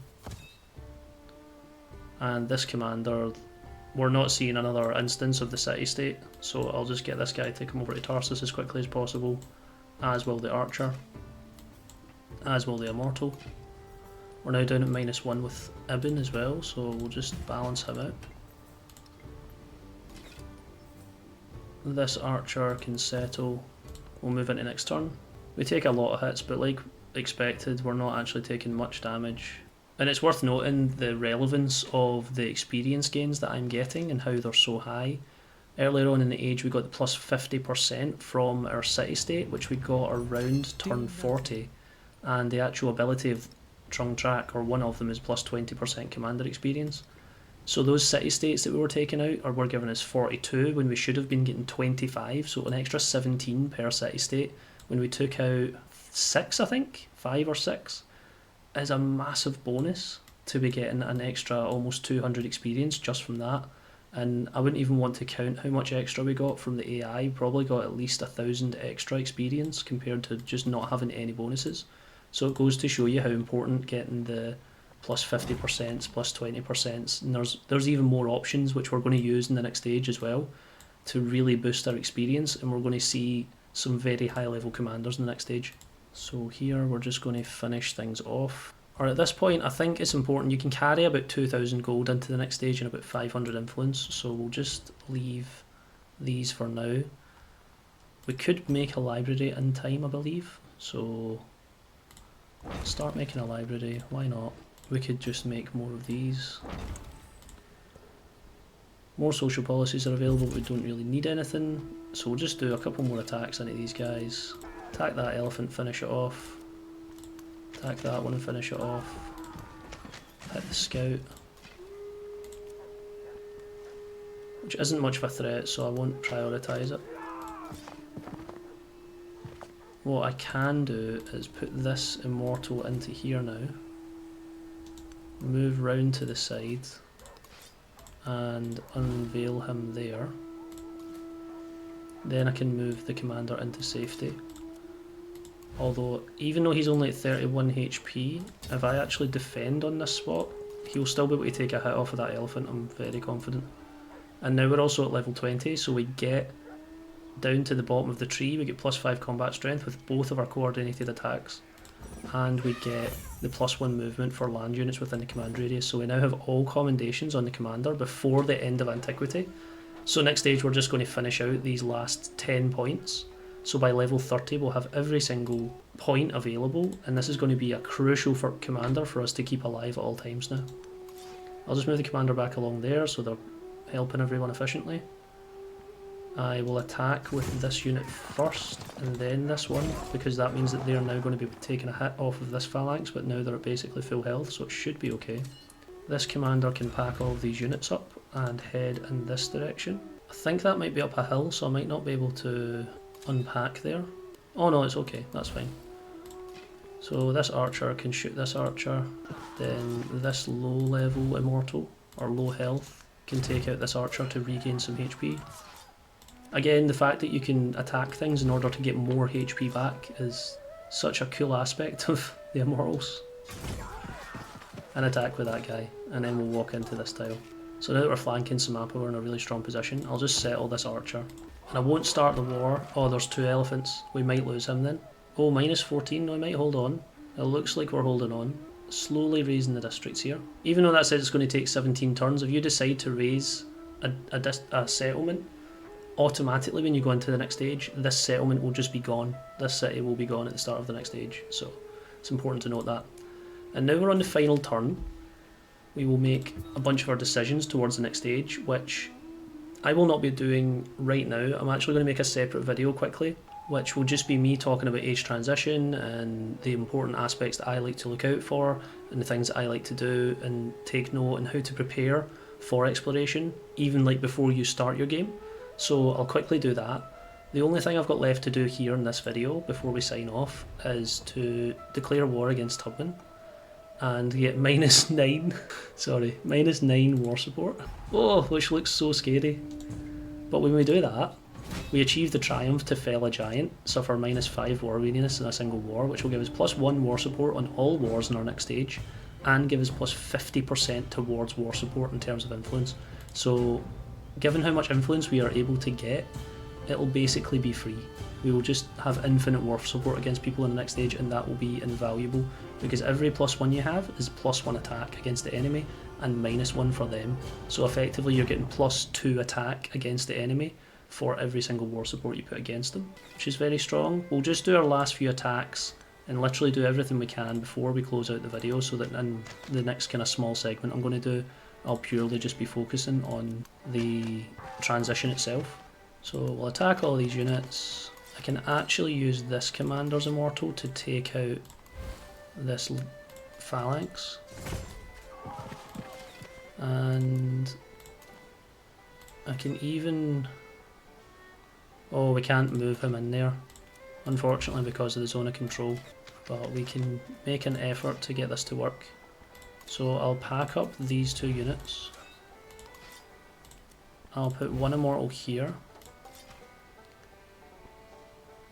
And this commander, we're not seeing another instance of the city-state, so I'll just get this guy to come over to Tarsus as quickly as possible, as will the archer, as will the immortal. We're now down at -1 with Ibn as well, so we'll just balance him out. This archer can settle, we'll move into next turn. We take a lot of hits, but like expected, we're not actually taking much damage. And it's worth noting the relevance of the experience gains that I'm getting and how they're so high. Earlier on in the age we got the plus 50% from our city-state, which we got around turn 40, and the actual ability of Trung Trac, or one of them, is plus 20% commander experience. So those city-states that we were taking out were giving us 42 when we should have been getting 25, so an extra 17 per city-state. When we took out 6, I think, 5 or 6, is a massive bonus to be getting an extra almost 200 experience just from that. And I wouldn't even want to count how much extra we got from the AI. Probably got at least 1,000 extra experience compared to just not having any bonuses. So it goes to show you how important getting the plus 50%, plus 20%, and there's even more options which we're going to use in the next stage as well to really boost our experience, and we're going to see some very high level commanders in the next stage. So here we're just going to finish things off. Or at this point I think it's important, you can carry about 2,000 gold into the next stage and about 500 influence, so we'll just leave these for now. We could make a library in time, I believe, so start making a library, why not? We could just make more of these. More social policies are available, but we don't really need anything, so we'll just do a couple more attacks into these guys. Attack that elephant, finish it off. Attack that one and finish it off. Hit the scout. Which isn't much of a threat, so I won't prioritise it. What I can do is put this immortal into here now. Move round to the side and unveil him there. Then I can move the commander into safety. Although, even though he's only at 31 HP, if I actually defend on this spot, he'll still be able to take a hit off of that elephant, I'm very confident. And now we're also at level 20, so we get down to the bottom of the tree, we get plus 5 combat strength with both of our coordinated attacks. And we get the +1 movement for land units within the command radius, so we now have all commendations on the commander before the end of Antiquity. So next stage we're just going to finish out these last 10 points. So by level 30 we'll have every single point available, and this is going to be a crucial for commander for us to keep alive at all times now. I'll just move the commander back along there so they're helping everyone efficiently. I will attack with this unit first and then this one, because that means that they're now going to be taking a hit off of this phalanx, but now they're at basically full health, so it should be okay. This commander can pack all of these units up and head in this direction. I think that might be up a hill, so I might not be able to unpack there. Oh no, it's okay, that's fine. So this archer can shoot this archer, then this low level immortal, or low health, can take out this archer to regain some HP. Again, the fact that you can attack things in order to get more HP back is such a cool aspect of the immortals. And attack with that guy, and then we'll walk into this tile. So now that we're flanking Samapa, we're in a really strong position. I'll just settle this archer. And I won't start the war. Oh, there's 2 elephants. We might lose him then. Oh, minus 14, no, we might hold on. It looks like we're holding on. Slowly raising the districts here. Even though that says it's going to take 17 turns, if you decide to raise a settlement, automatically when you go into the next stage, this settlement will just be gone. This city will be gone at the start of the next stage. So it's important to note that. And now we're on the final turn. We will make a bunch of our decisions towards the next stage, which I will not be doing right now. I'm actually going to make a separate video quickly, which will just be me talking about age transition and the important aspects that I like to look out for and the things that I like to do and take note and how to prepare for exploration, even like before you start your game. So I'll quickly do that. The only thing I've got left to do here in this video before we sign off is to declare war against Tubman and get minus 9 war support. Oh, which looks so scary. But when we do that, we achieve the triumph to fell a giant, suffer minus 5 war weariness in a single war, which will give us plus 1 war support on all wars in our next stage, and give us plus 50% towards war support in terms of influence. So given how much influence we are able to get, it'll basically be free. We will just have infinite war support against people in the next stage, and that will be invaluable because every plus 1 you have is plus 1 attack against the enemy and minus 1 for them. So effectively you're getting plus 2 attack against the enemy for every single war support you put against them, which is very strong. We'll just do our last few attacks and literally do everything we can before we close out the video, so that in the next kind of small segment I'm going to do, I'll purely just be focusing on the transition itself. So we'll attack all these units. I can actually use this commander's immortal to take out this phalanx. And I can even... Oh, we can't move him in there, unfortunately, because of the zone of control. But we can make an effort to get this to work. So I'll pack up these 2 units. I'll put 1 immortal here.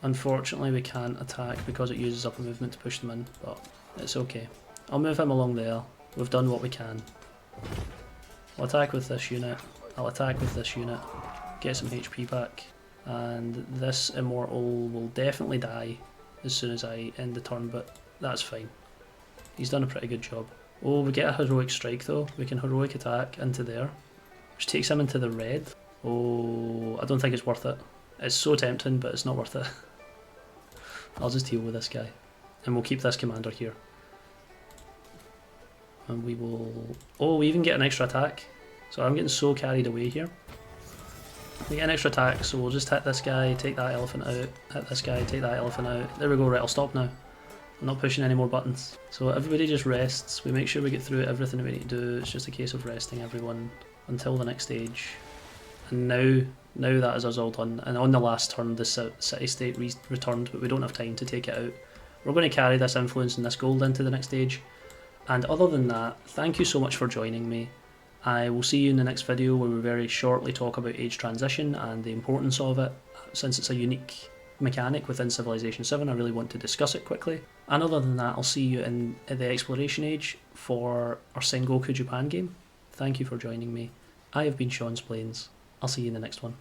Unfortunately we can't attack because it uses up a movement to push them in, but it's okay. I'll move him along there. We've done what we can. I'll attack with this unit. I'll attack with this unit. Get some HP back. And this immortal will definitely die as soon as I end the turn, but that's fine. He's done a pretty good job. Oh, we get a heroic strike though. We can heroic attack into there, which takes him into the red. Oh, I don't think it's worth it. It's so tempting, but it's not worth it. I'll just heal with this guy. And we'll keep this commander here. And we will... Oh, we even get an extra attack. So I'm getting so carried away here. We get an extra attack, so we'll just hit this guy, take that elephant out, hit this guy, take that elephant out. There we go, right, I'll stop now. I'm not pushing any more buttons. So everybody just rests. We make sure we get through everything that we need to do. It's just a case of resting everyone until the next stage. And now that is us all done. And on the last turn, the city-state returned, but we don't have time to take it out. We're going to carry this influence and this gold into the next stage. And other than that, thank you so much for joining me. I will see you in the next video where we very shortly talk about age transition and the importance of it. Since it's a unique mechanic within Civilization 7, I really want to discuss it quickly. And other than that, I'll see you in the exploration age for our Sengoku Japan game. Thank you for joining me. I have been Sean's Plains. I'll see you in the next one.